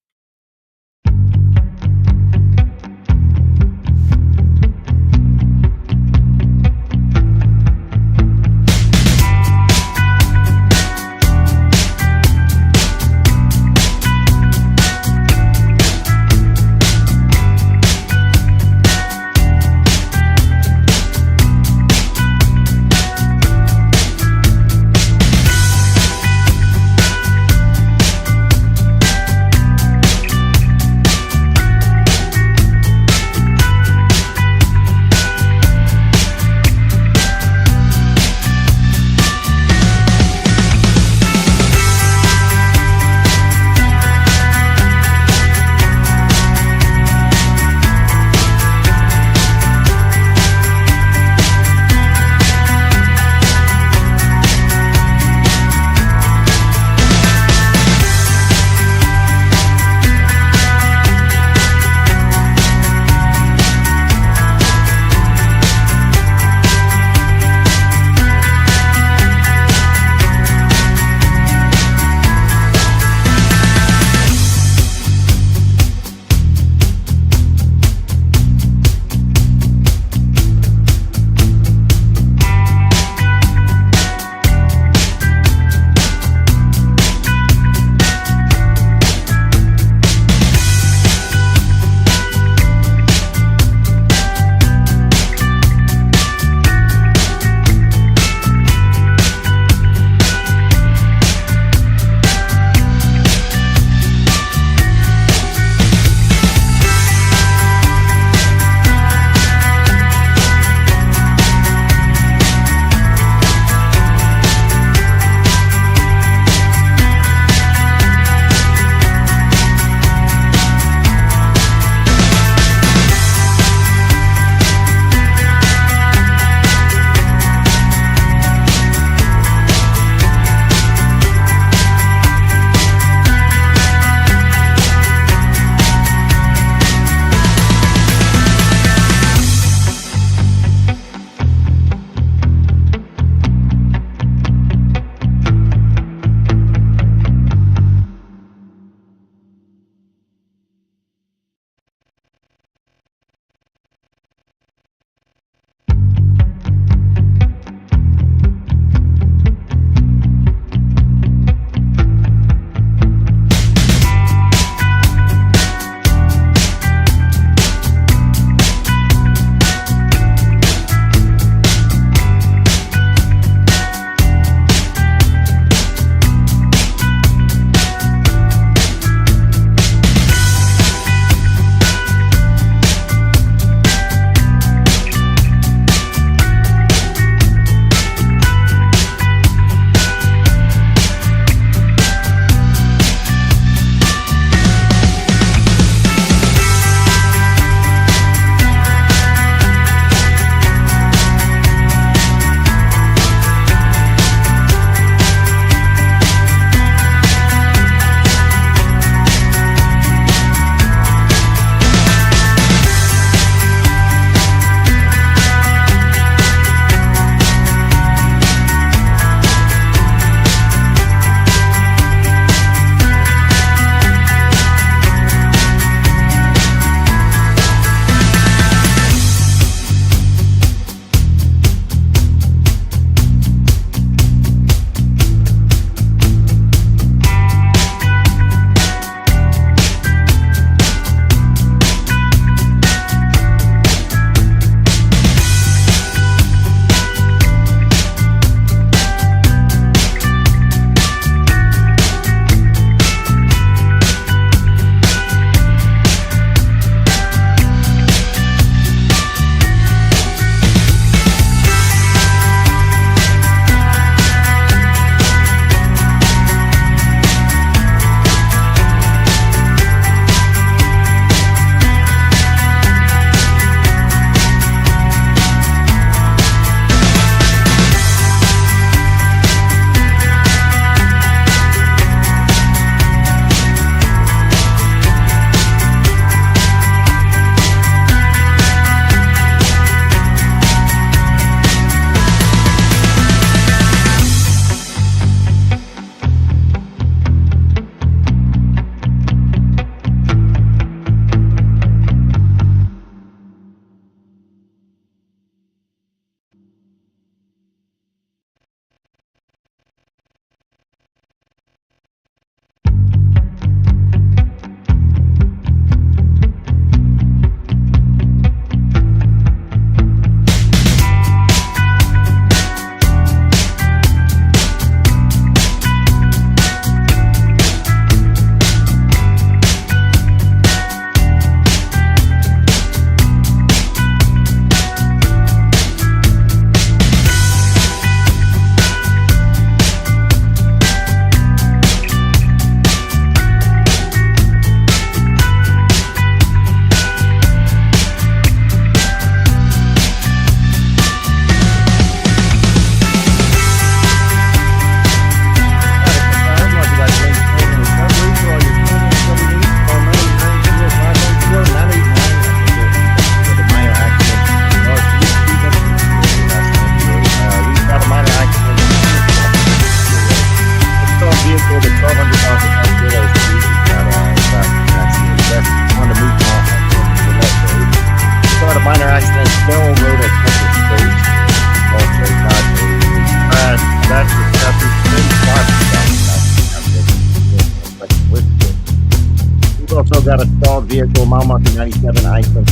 also got a stalled vehicle, mile marker 97 item.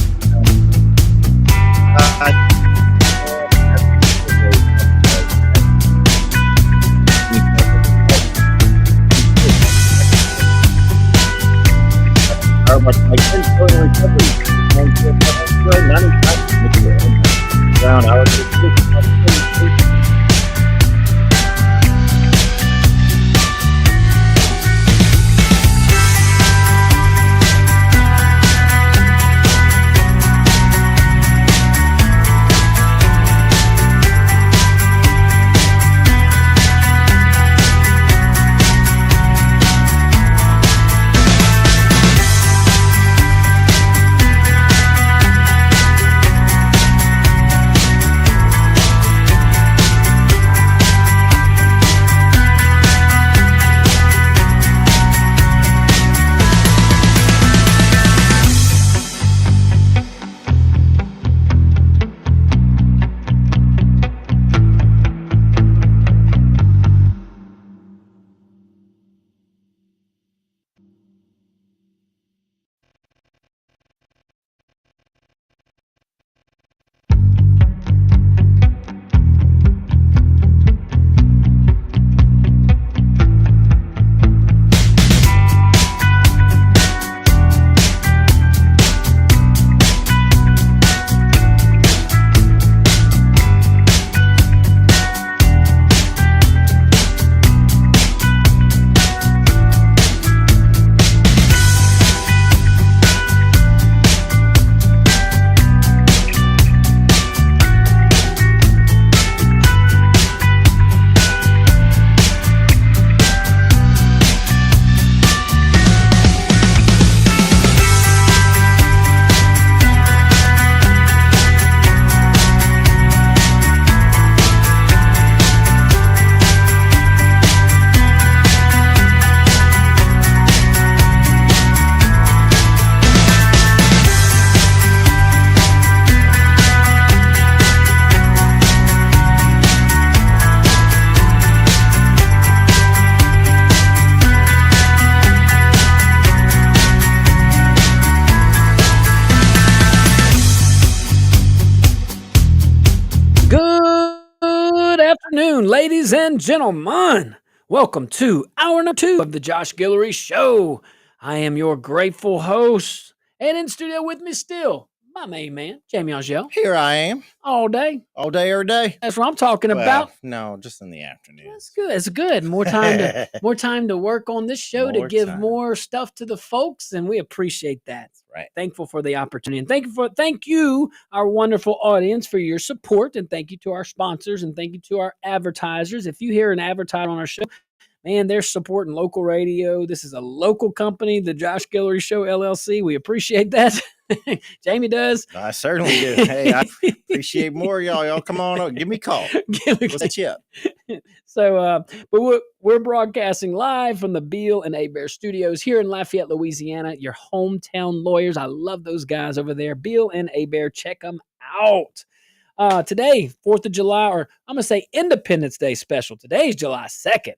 Brown hours. Good afternoon, ladies and gentlemen. Welcome to hour number 2 of the Josh Guillory Show. I am your grateful host, and in studio with me still, my main man, Jamie Angel. Here I am. All day. Every day. That's what I'm talking about. No, just in the afternoon. That's good. It's good. More time to work on this show to give more stuff to the folks, and we appreciate that. Right. Thankful for the opportunity, and thank you, our wonderful audience, for your support, and thank you to our sponsors, and thank you to our advertisers. If you hear an advertiser on our show, man, they're supporting local radio. This is a local company, the Josh Guillory Show LLC. We appreciate that. Jamie does. I certainly do. Hey, I appreciate more, y'all. Y'all come on up. Give me a call. We'll set you up. So, but we're broadcasting live from the Beal and Hebert Studios here in Lafayette, Louisiana. Your hometown lawyers. I love those guys over there. Beal and Hebert. Check them out. Today, 4th of July, or I'm going to say Independence Day special. Today's July 2nd.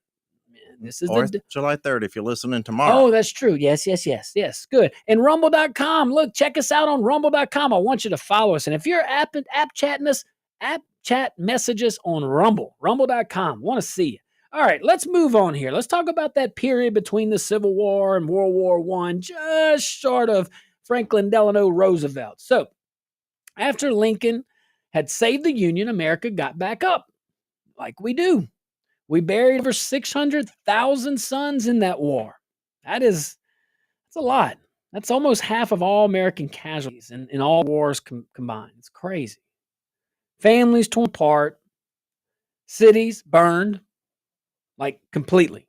This is July 3rd if you're listening tomorrow. Oh, that's true. Yes. Good. And rumble.com. Look, check us out on rumble.com. I want you to follow us. And if you're app chatting us, app chat messages on rumble.com. Want to see you. All right, let's move on here. Let's talk about that period between the Civil War and World War I, just short of Franklin Delano Roosevelt. So after Lincoln had saved the Union, America got back up like we do. We buried over 600,000 sons in that war. That's a lot. That's almost half of all American casualties in all wars combined. It's crazy. Families torn apart. Cities burned, like completely.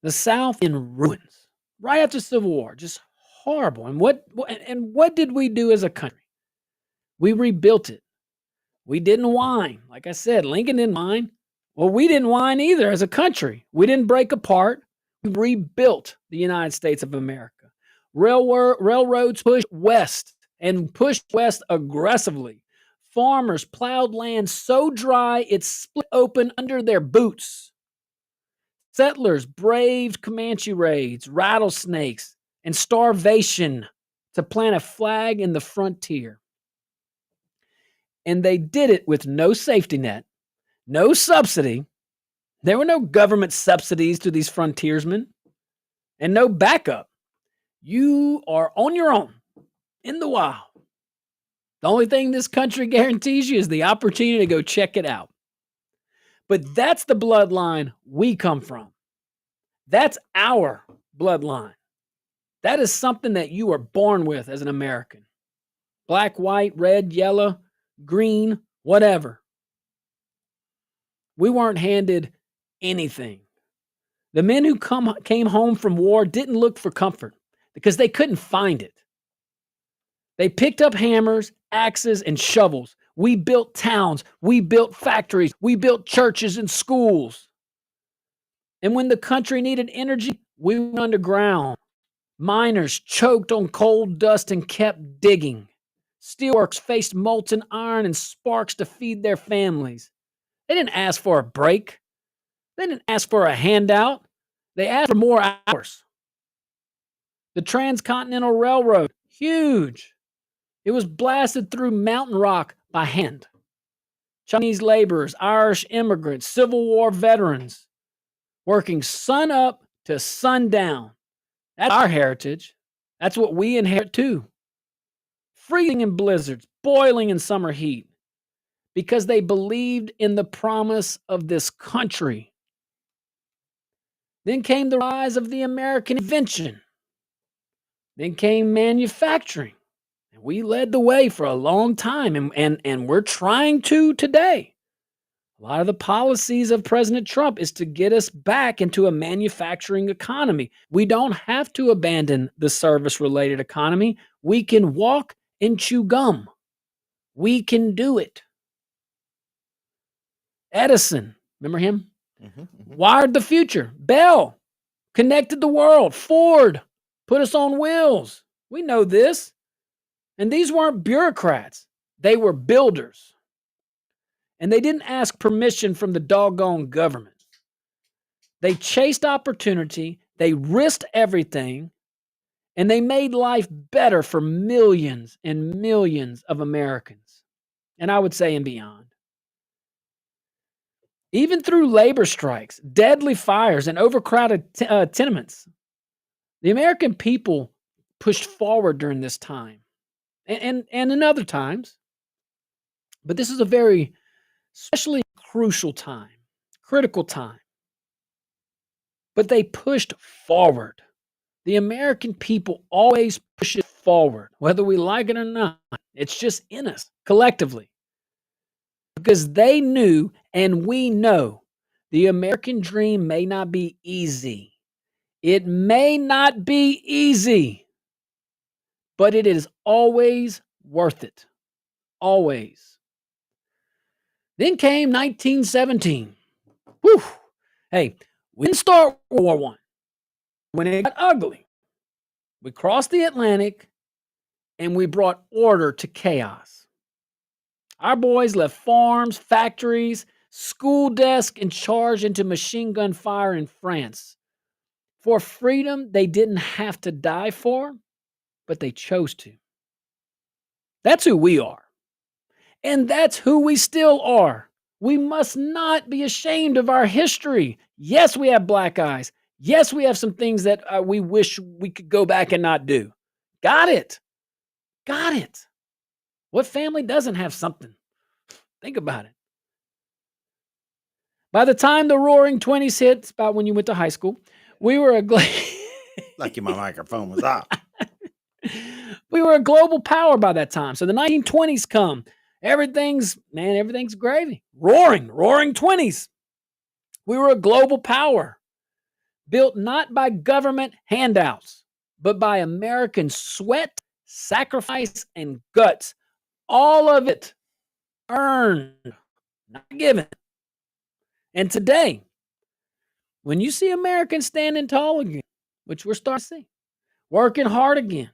The South in ruins. Right after the Civil War. Just horrible. And what did we do as a country? We rebuilt it. We didn't whine. Like I said, Lincoln didn't whine. Well, we didn't whine either as a country. We didn't break apart. We rebuilt the United States of America. Railroads pushed west aggressively. Farmers plowed land so dry it split open under their boots. Settlers braved Comanche raids, rattlesnakes, and starvation to plant a flag in the frontier. And they did it with no safety net, no subsidy. There were no government subsidies to these frontiersmen and no backup. You are on your own in the wild. The only thing this country guarantees you is the opportunity to go check it out. But that's the bloodline we come from. That's our bloodline. That is something that you are born with as an American. Black, white, red, yellow, green, whatever. We weren't handed anything. The men who came home from war didn't look for comfort because they couldn't find it. They picked up hammers, axes, and shovels. We built towns. We built factories. We built churches and schools. And when the country needed energy, we went underground. Miners choked on coal dust and kept digging. Steelworkers faced molten iron and sparks to feed their families. They didn't ask for a break. They didn't ask for a handout. They asked for more hours. The Transcontinental Railroad, huge. It was blasted through mountain rock by hand. Chinese laborers, Irish immigrants, Civil War veterans, working sun up to sundown. That's our heritage. That's what we inherit too. Freezing in blizzards, boiling in summer heat, because they believed in the promise of this country. Then came the rise of the American invention. Then came manufacturing. And we led the way for a long time, and we're trying to today. A lot of the policies of President Trump is to get us back into a manufacturing economy. We don't have to abandon the service-related economy. We can walk and chew gum. We can do it. Edison, remember him? Wired the future. Bell connected the world. Ford put us on wheels. We know this. And these weren't bureaucrats. They were builders. And they didn't ask permission from the doggone government. They chased opportunity. They risked everything. And they made life better for millions and millions of Americans. And I would say and beyond. Even through labor strikes, deadly fires, and overcrowded tenements, the American people pushed forward during this time and in other times. But this is a very especially crucial time, critical time. But they pushed forward. The American people always push it forward, whether we like it or not. It's just in us collectively. Because they knew, and we know, the American dream may not be easy. It may not be easy, but it is always worth it. Always. Then came 1917. Whew. Hey, we didn't start World War I. When it got ugly, we crossed the Atlantic and we brought order to chaos. Our boys left farms, factories, school desks, and charged into machine gun fire in France. For freedom they didn't have to die for, but they chose to. That's who we are. And that's who we still are. We must not be ashamed of our history. Yes, we have black eyes. Yes, we have some things that we wish we could go back and not do. Got it. Got it. What family doesn't have something? Think about it. By the time the Roaring 20s hit, it's about when you went to high school, we were Lucky my microphone was off. We were a global power by that time. So the 1920s come. Everything's gravy. Roaring 20s. We were a global power. Built not by government handouts, but by American sweat, sacrifice, and guts. All of it earned, not given. And today, when you see Americans standing tall again, which we're starting to see, working hard again,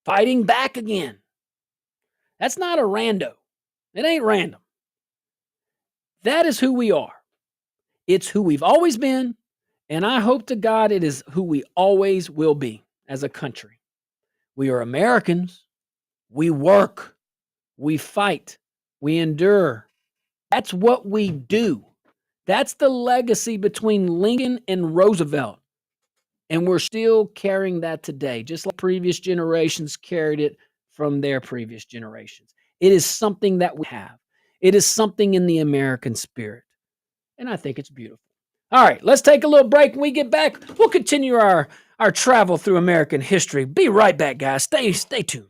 fighting back again, that's not a rando. It ain't random. That is who we are. It's who we've always been, and I hope to God it is who we always will be. as a country. We are Americans. We work. We fight. We endure. That's what we do. That's the legacy between Lincoln and Roosevelt. And we're still carrying that today, just like previous generations carried it from their previous generations. It is something that we have. It is something in the American spirit. And I think it's beautiful. All right, let's take a little break. When we get back, we'll continue our travel through American history. Be right back, guys. Stay tuned.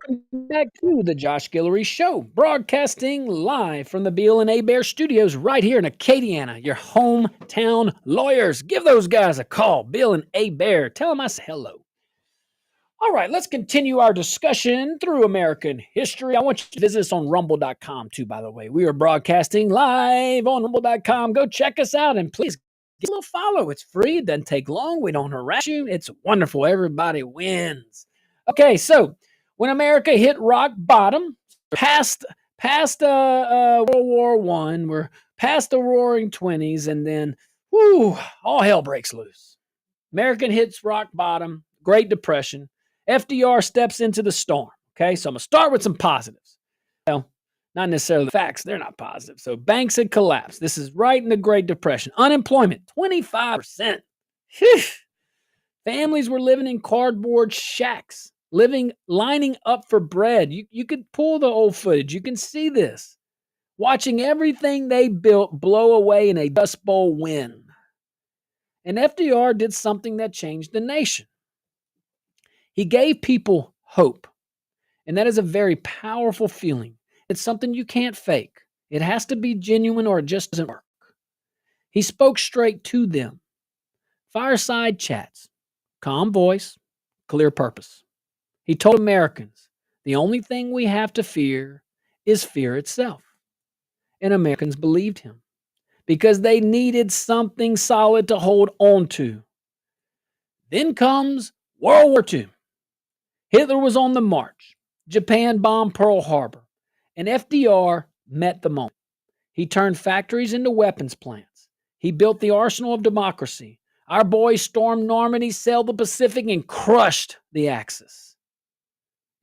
welcome back to the Josh Guillory Show, broadcasting live from the Beal and Bear Studios right here in Acadiana, your hometown lawyers. Give those guys a call, Bill and Bear. Tell them I said hello. All right, let's continue our discussion through American history. I want you to visit us on rumble.com too, by the way. We are broadcasting live on rumble.com. Go check us out and please give us a little follow. It's free. It doesn't take long. We don't harass you. It's wonderful. Everybody wins. Okay, so when America hit rock bottom, past World War I, we're past the Roaring '20s, and then all hell breaks loose. American hits rock bottom, Great Depression. FDR steps into the storm. Okay, so I'm going to start with some positives. Well, not necessarily the facts. They're not positive. So banks had collapsed. This is right in the Great Depression. Unemployment, 25%. Whew. Families were living in cardboard shacks, lining up for bread. You could pull the old footage. You can see this. Watching everything they built blow away in a Dust Bowl wind. And FDR did something that changed the nation. He gave people hope. And that is a very powerful feeling. It's something you can't fake. It has to be genuine or it just doesn't work. He spoke straight to them. Fireside chats, calm voice, clear purpose. He told Americans, the only thing we have to fear is fear itself. And Americans believed him because they needed something solid to hold on to. Then comes World War II. Hitler was on the march. Japan bombed Pearl Harbor. And FDR met the moment. He turned factories into weapons plants. He built the arsenal of democracy. Our boys stormed Normandy, sailed the Pacific, and crushed the Axis.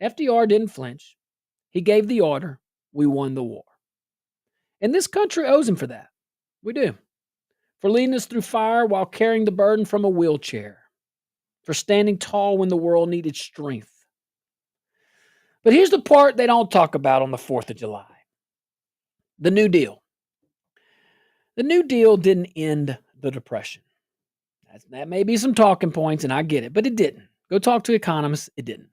FDR didn't flinch. He gave the order. We won the war. And this country owes him for that. We do. For leading us through fire while carrying the burden from a wheelchair. For standing tall when the world needed strength. But here's the part they don't talk about on the 4th of July. The New Deal. The New Deal didn't end the Depression. That may be some talking points, and I get it, but it didn't. Go talk to economists. It didn't.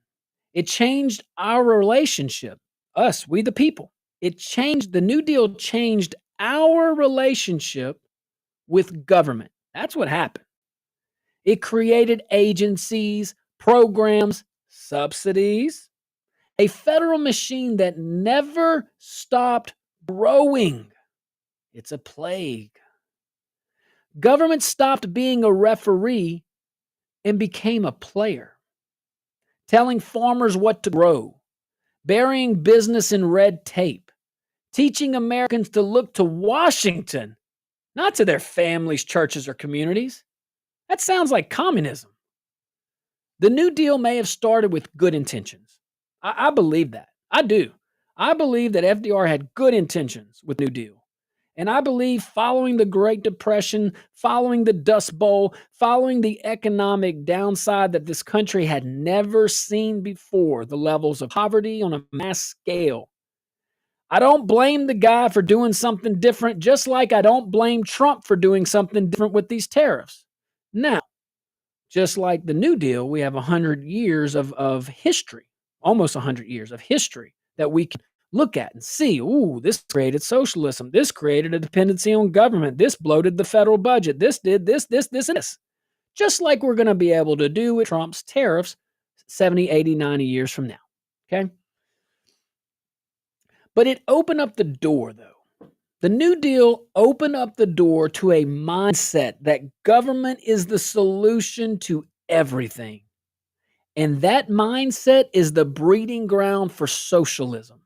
It changed our relationship, us, we the people. The New Deal changed our relationship with government. That's what happened. It created agencies, programs, subsidies, a federal machine that never stopped growing. It's a plague. Government stopped being a referee and became a player, telling farmers what to grow, burying business in red tape, teaching Americans to look to Washington, not to their families, churches, or communities. That sounds like communism. The New Deal may have started with good intentions. I believe that. I do. I believe that FDR had good intentions with New Deal. And I believe following the Great Depression, following the Dust Bowl, following the economic downside that this country had never seen before, the levels of poverty on a mass scale. I don't blame the guy for doing something different, just like I don't blame Trump for doing something different with these tariffs. Now, just like the New Deal, we have 100 years of history. Almost 100 years of history that we can look at and see, this created socialism. This created a dependency on government. This bloated the federal budget. This did this, and this. Just like we're going to be able to do with Trump's tariffs 70, 80, 90 years from now. Okay? But it opened up the door, though. The New Deal opened up the door to a mindset that government is the solution to everything. And that mindset is the breeding ground for socialism.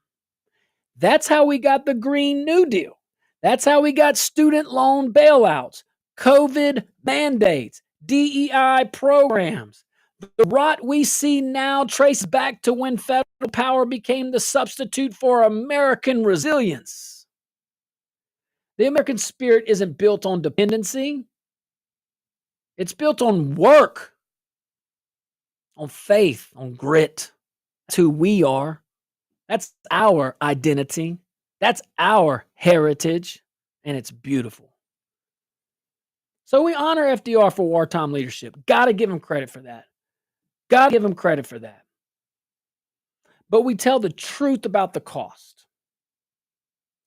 That's how we got the Green New Deal. That's how we got student loan bailouts, COVID mandates, DEI programs. The rot we see now traces back to when federal power became the substitute for American resilience. The American spirit isn't built on dependency. It's built on work. On faith, on grit. That's who we are. That's our identity. That's our heritage. And it's beautiful. So we honor FDR for wartime leadership. Got to give him credit for that. Got to give him credit for that. but we tell the truth about the cost.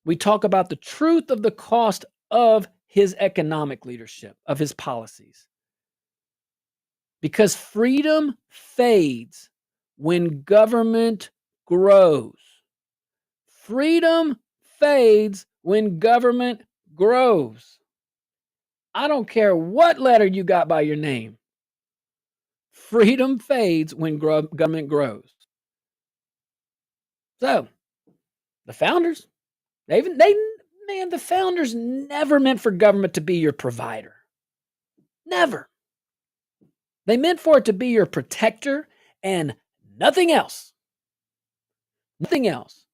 We talk about the truth of the cost of his economic leadership, of his policies. Because freedom fades when government grows. Freedom fades when government grows. I don't care what letter you got by your name. Freedom fades when government grows. So, the founders, the founders never meant for government to be your provider. Never. They meant for it to be your protector and nothing else. Nothing else.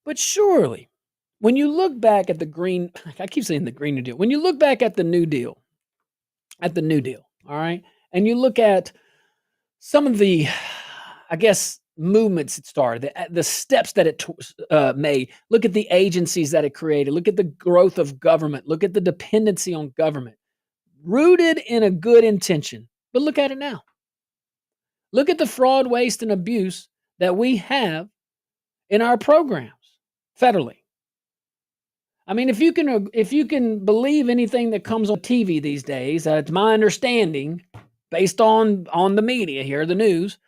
But surely, when you look back at I keep saying the Green New Deal. When you look back at the New Deal, all right, and you look at some of the, I guess, movements it started, the steps that it made, look at the agencies that it created, look at the growth of government, look at the dependency on government, rooted in a good intention. But look at it now. Look at the fraud, waste, and abuse that we have in our programs federally. I mean, if you can believe anything that comes on TV these days, it's my understanding, based on the media here, the news,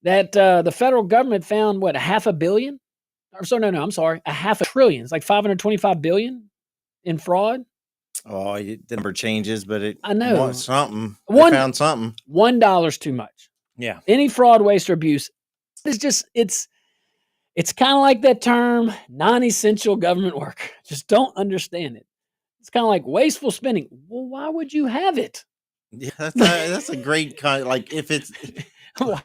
that the federal government found what, $500 million? Or so no, I'm sorry, $500 billion. It's like $525 billion in fraud. Oh, the number changes, but I know something. They found something. $1 too much. Yeah. Any fraud, waste, or abuse is just it's kind of like that term, non-essential government work. Just don't understand it. It's kind of like wasteful spending. Well, why would you have it? Yeah, that's a great kind. Like if it's.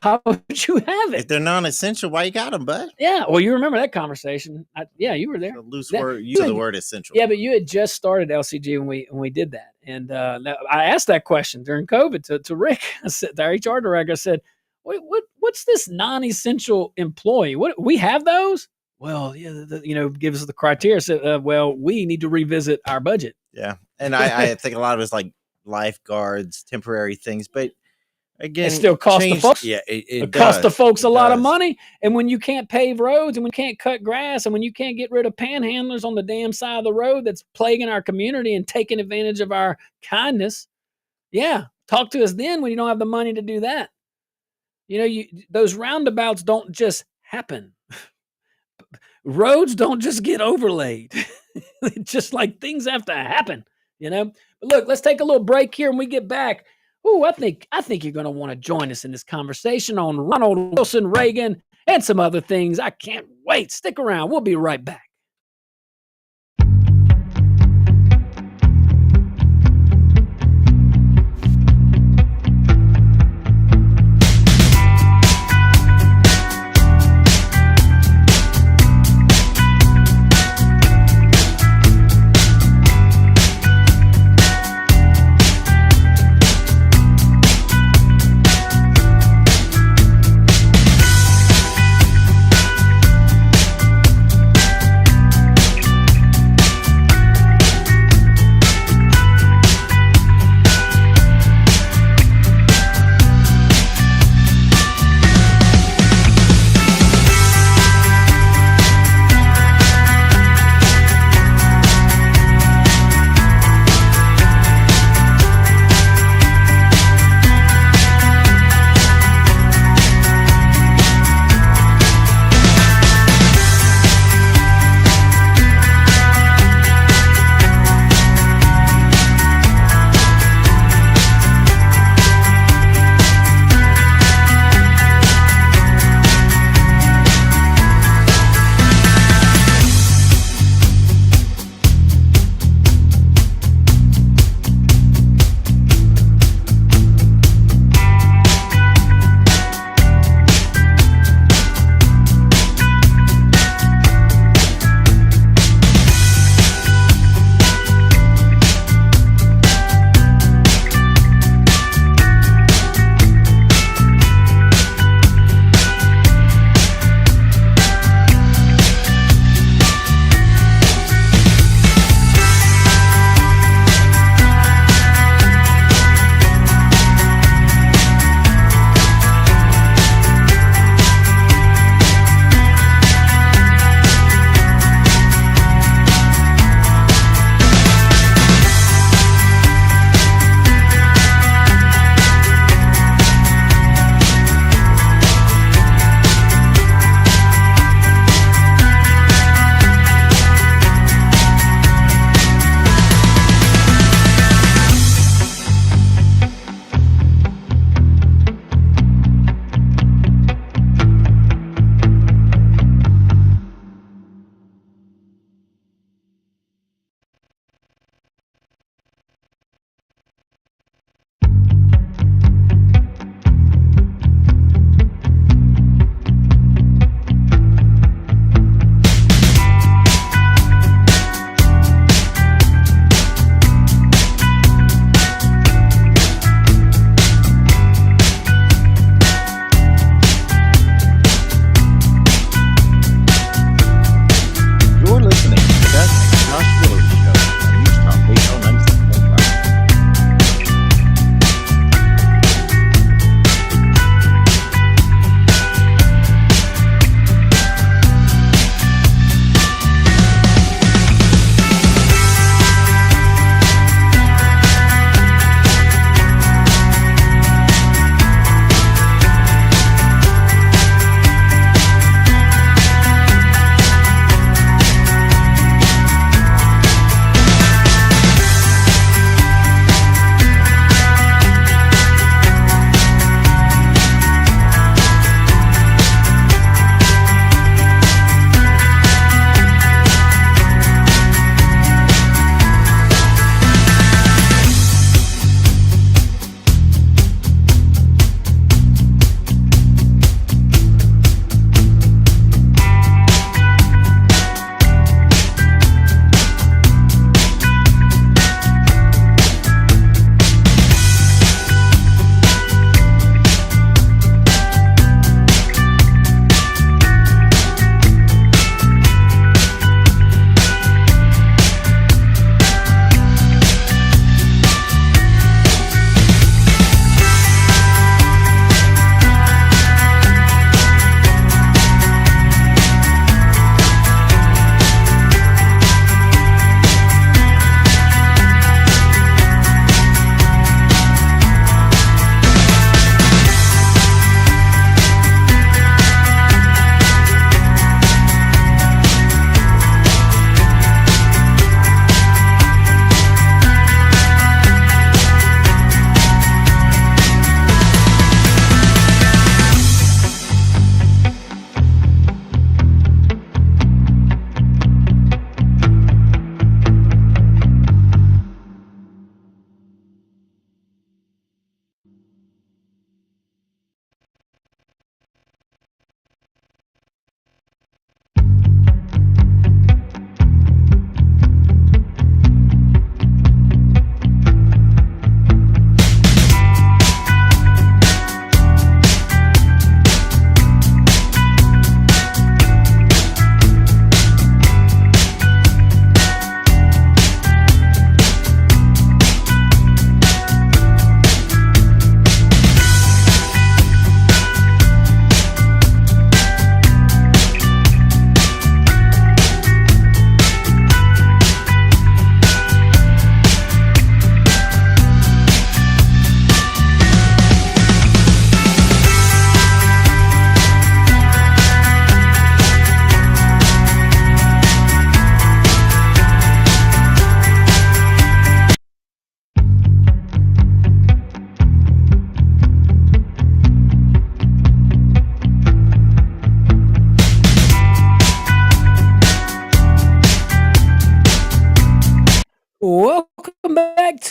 How would you have it? If they're non-essential, why you got them, bud? Yeah, well, you remember that conversation. You were there. A loose word. Use the word essential. Yeah, but you had just started LCG when we did that, and I asked that question during COVID to Rick. I said, our HR director. I said, "What's this non-essential employee? What we have those? Well, yeah, give us the criteria. So, well, we need to revisit our budget. Yeah, and I think a lot of it's like lifeguards, temporary things, but. Again, it still costs the folks. Yeah, it costs the folks a lot of money. And when you can't pave roads, and when you can't cut grass, and when you can't get rid of panhandlers on the damn side of the road that's plaguing our community and taking advantage of our kindness, yeah, talk to us then when you don't have the money to do that. Those roundabouts don't just happen. Roads don't just get overlaid. Just like things have to happen, But look, let's take a little break here and we get back. Ooh, I think you're going to want to join us in this conversation on Ronald Wilson Reagan and some other things. I can't wait. Stick around. We'll be right back.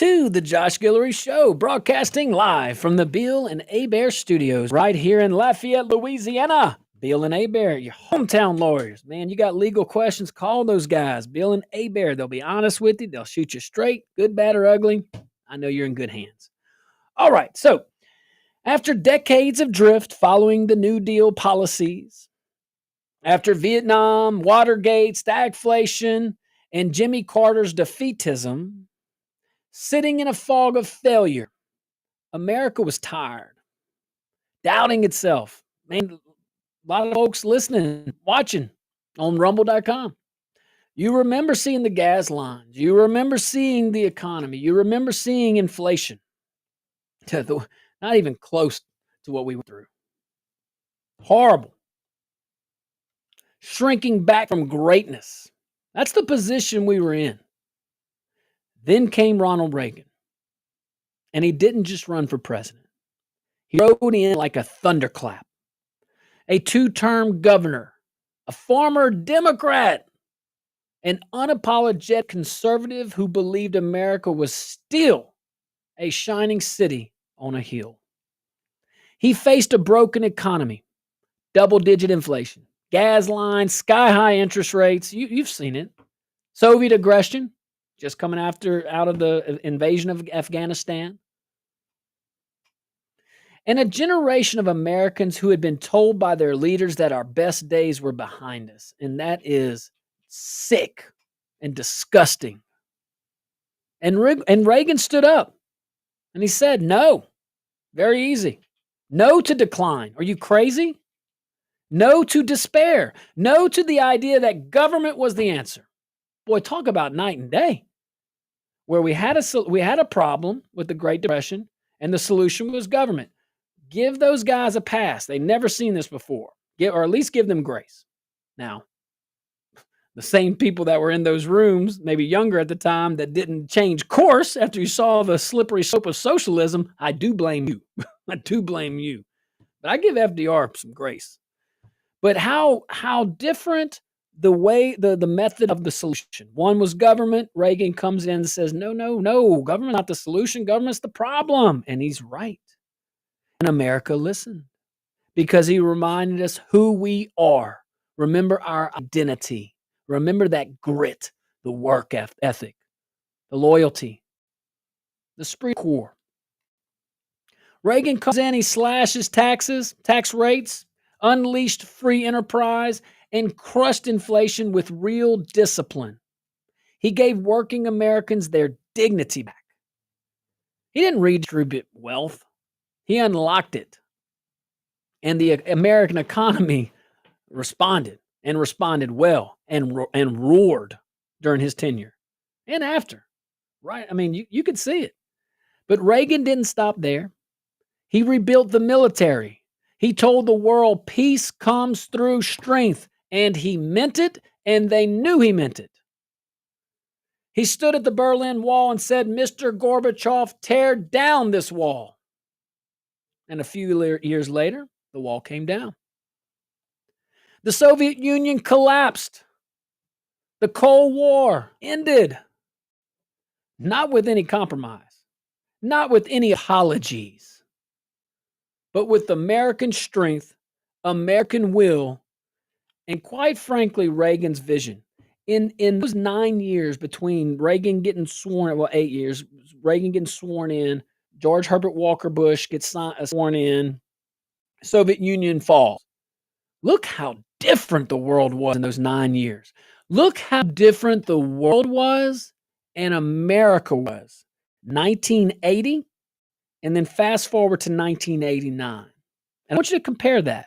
to the Josh Guillory Show, broadcasting live from the Bill and Abear Studios right here in Lafayette, Louisiana. Bill and Abear, your hometown lawyers. Man, you got legal questions, call those guys. Bill and Abear, they'll be honest with you. They'll shoot you straight, good, bad, or ugly. I know you're in good hands. All right, so after decades of drift following the New Deal policies, after Vietnam, Watergate, stagflation, and Jimmy Carter's defeatism, sitting in a fog of failure, America was tired, doubting itself. Man, a lot of folks listening, watching on rumble.com. You remember seeing the gas lines. You remember seeing the economy. You remember seeing inflation. Not even close to what we went through. Horrible. Shrinking back from greatness. That's the position we were in. Then came Ronald Reagan. And he didn't just run for president. He rode in like a thunderclap. A 2-term governor, a former Democrat, an unapologetic conservative who believed America was still a shining city on a hill. He faced a broken economy, double-digit inflation, gas lines, sky-high interest rates. You've seen it. Soviet aggression, just coming out of the invasion of Afghanistan. And a generation of Americans who had been told by their leaders that our best days were behind us. And that is sick and disgusting. And Reagan stood up and he said, no, very easy. No to decline. Are you crazy? No to despair. No to the idea that government was the answer. Boy, talk about night and day. Where we had a problem with the Great Depression and the solution was government. Give those guys a pass. They've never seen this before. Or at least give them grace. Now, the same people that were in those rooms, maybe younger at the time, that didn't change course after you saw the slippery slope of socialism, I do blame you. I do blame you. But I give FDR some grace. But how different the way, the method of the solution. One was government. Reagan comes in and says, no, government's not the solution. Government's the problem. And he's right. And America listened because he reminded us who we are. Remember our identity. Remember that grit, the work ethic, the loyalty, the esprit corps. Reagan comes in, he slashes taxes, tax rates, unleashed free enterprise, and crushed inflation with real discipline. He gave working Americans their dignity back. He didn't redistribute wealth. He unlocked it. And the American economy responded well and roared during his tenure and after. Right? I mean, you could see it. But Reagan didn't stop there. He rebuilt the military. He told the world peace comes through strength, and he meant it, and they knew he meant it. He stood at the Berlin Wall and said, Mr. Gorbachev, tear down this wall. And a few years later, the wall came down. The Soviet Union collapsed. The Cold War ended. Not with any compromise, not with any apologies, but with American strength, American will, and quite frankly, Reagan's vision. In those 9 years between Reagan getting sworn, 8 years, Reagan getting sworn in, George Herbert Walker Bush gets sworn in, Soviet Union falls. Look how different the world was in those 9 years. Look how different the world was and America was. 1980, and then fast forward to 1989. And I want you to compare that.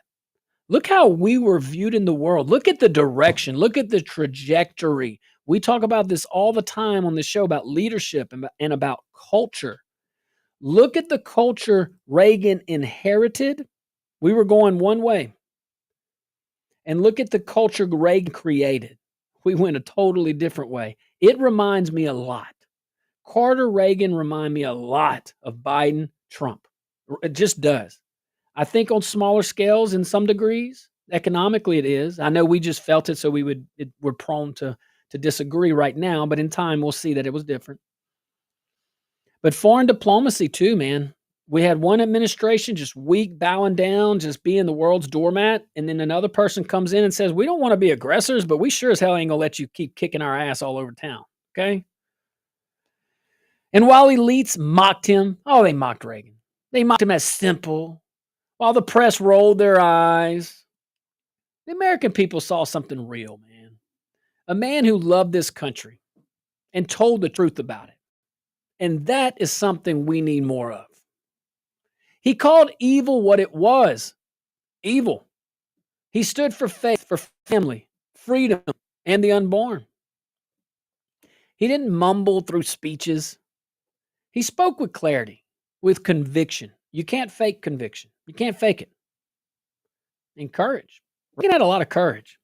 Look how we were viewed in the world. Look at the direction. Look at the trajectory. We talk about this all the time on the show about leadership and about culture. Look at the culture Reagan inherited. We were going one way. And look at the culture Reagan created. We went a totally different way. It reminds me a lot. Carter, Reagan remind me a lot of Biden, Trump. It just does. I think on smaller scales in some degrees, economically it is. I know we just felt it, so we're prone to disagree right now, but in time we'll see that it was different. But foreign diplomacy too, man. We had one administration just weak, bowing down, just being the world's doormat. And then another person comes in and says, we don't want to be aggressors, but we sure as hell ain't going to let you keep kicking our ass all over town. Okay. And while elites mocked him, they mocked Reagan. They mocked him as simple. While the press rolled their eyes, the American people saw something real, man. A man who loved this country and told the truth about it. And that is something we need more of. He called evil what it was, evil. He stood for faith, for family, freedom, and the unborn. He didn't mumble through speeches. He spoke with clarity, with conviction. You can't fake conviction. You can't fake it. And courage. Reagan had a lot of courage.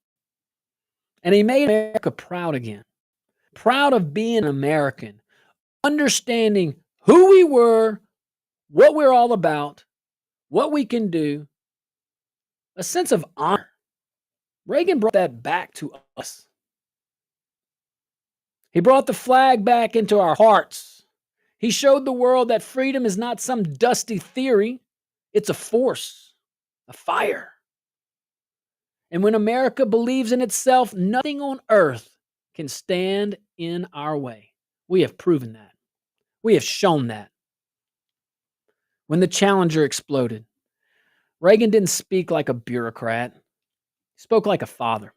And he made America proud again. Proud of being an American. Understanding who we were, what we're all about, what we can do. A sense of honor. Reagan brought that back to us. He brought the flag back into our hearts. He showed the world that freedom is not some dusty theory. It's a force, a fire. And when America believes in itself, nothing on earth can stand in our way. We have proven that. We have shown that. When the Challenger exploded, Reagan didn't speak like a bureaucrat. He spoke like a father.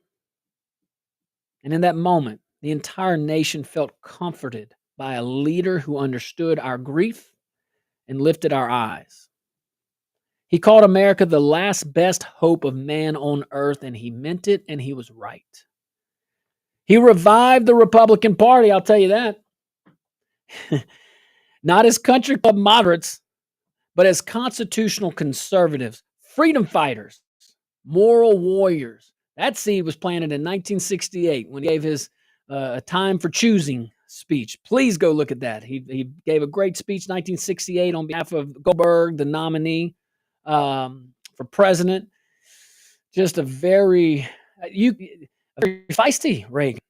And in that moment, the entire nation felt comforted by a leader who understood our grief and lifted our eyes. He called America the last best hope of man on earth, and he meant it, and he was right. He revived the Republican Party, I'll tell you that. Not as country club moderates, but as constitutional conservatives, freedom fighters, moral warriors. That seed was planted in 1968 when he gave his A Time for Choosing speech. Please go look at that. He gave a great speech in 1968 on behalf of Goldberg, the nominee for president. Just a very feisty Reagan.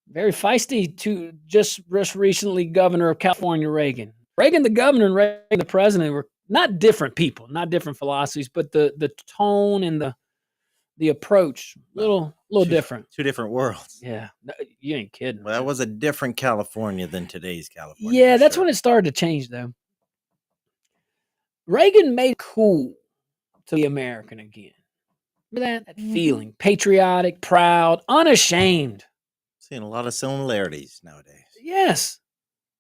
Very feisty to just recently governor of California, Reagan. Reagan the governor and Reagan the president were not different people, not different philosophies, but the tone and the approach, little different. Two different worlds. Yeah, you ain't kidding. Well, that was a different California than today's California. Yeah, that's when it started to change, though. Reagan made it cool to be American again. Remember that feeling? Patriotic, proud, unashamed. Seeing a lot of similarities nowadays. Yes.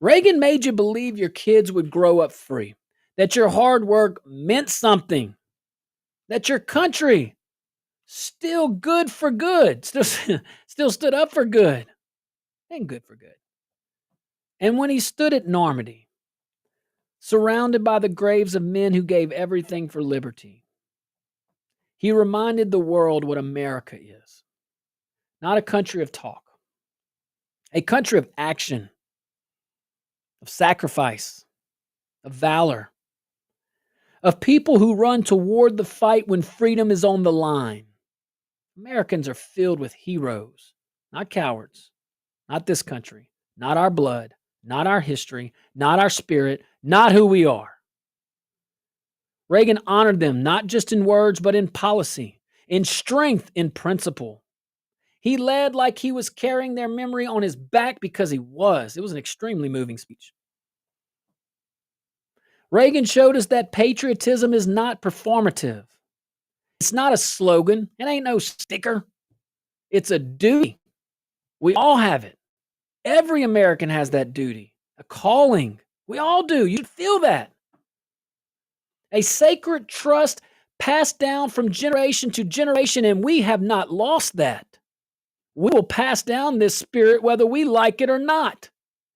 Reagan made you believe your kids would grow up free, that your hard work meant something, that your country still good for good, still stood up for good, and good for good. And when he stood at Normandy, surrounded by the graves of men who gave everything for liberty, he reminded the world what America is. Not a country of talk, a country of action, of sacrifice, of valor, of people who run toward the fight when freedom is on the line. Americans are filled with heroes, not cowards, not this country, not our blood, not our history, not our spirit, not who we are. Reagan honored them not just in words, but in policy, in strength, in principle. He led like he was carrying their memory on his back because he was. It was an extremely moving speech. Reagan showed us that patriotism is not performative. It's not a slogan. It ain't no sticker. It's a duty. We all have it. Every American has that duty, a calling. We all do. You feel that. A sacred trust passed down from generation to generation, and we have not lost that. We will pass down this spirit whether we like it or not.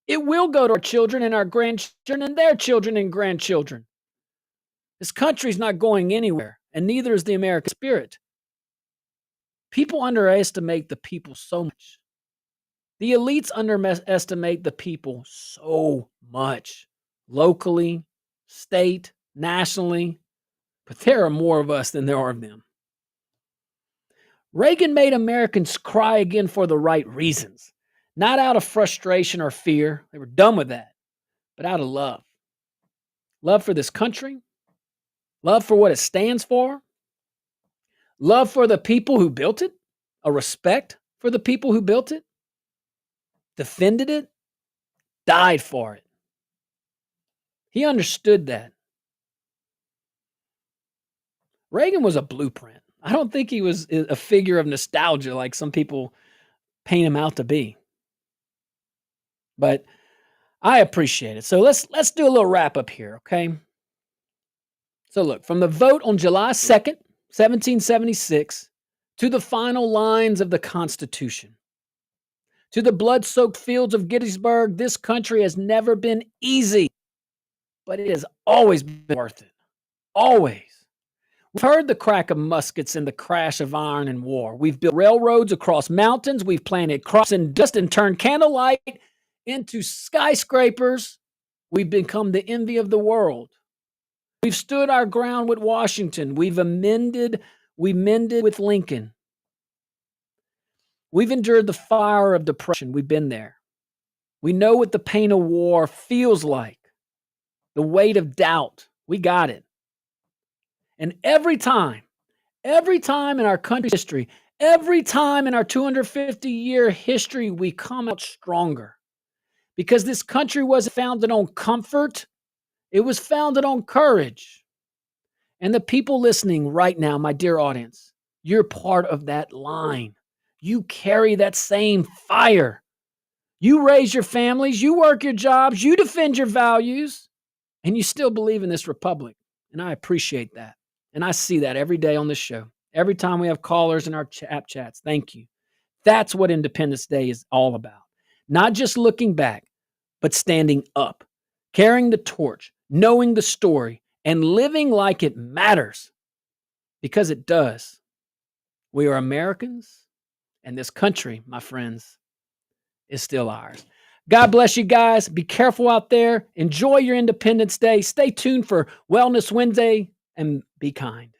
It will go to our children and our grandchildren and their children and grandchildren. This country's not going anywhere, and neither is the American spirit. People underestimate the people so much. The elites underestimate the people so much, locally, state, nationally, but there are more of us than there are of them. Reagan made Americans cry again for the right reasons, not out of frustration or fear. They were done with that, but out of love. love for this country, love for what it stands for, love for the people who built it, a respect for the people who built it, defended it, died for it. He understood that. Reagan was a blueprint. I don't think he was a figure of nostalgia like some people paint him out to be. But I appreciate it. So let's do a little wrap up here, okay? So look, from the vote on July 2nd, 1776, to the final lines of the Constitution, to the blood-soaked fields of Gettysburg, this country has never been easy, but it has always been worth it. Always. We've heard the crack of muskets and the crash of iron in war. We've built railroads across mountains. We've planted crops in dust and turned candlelight into skyscrapers. We've become the envy of the world. We've stood our ground with Washington. We mended with Lincoln. We've endured the fire of depression. We've been there. We know what the pain of war feels like. The weight of doubt. We got it. And every time in our country's history, every time in our 250-year history, we come out stronger. Because this country wasn't founded on comfort. It was founded on courage. And the people listening right now, my dear audience, you're part of that line. You carry that same fire. You raise your families, you work your jobs, you defend your values, and you still believe in this republic. And I appreciate that. And I see that every day on this show. Every time we have callers in our app chats. Thank you. That's what Independence Day is all about. Not just looking back, but standing up, carrying the torch, knowing the story, and living like it matters. Because it does. We are Americans, and this country, my friends, is still ours. God bless you guys. Be careful out there. Enjoy your Independence Day. Stay tuned for Wellness Wednesday and be kind.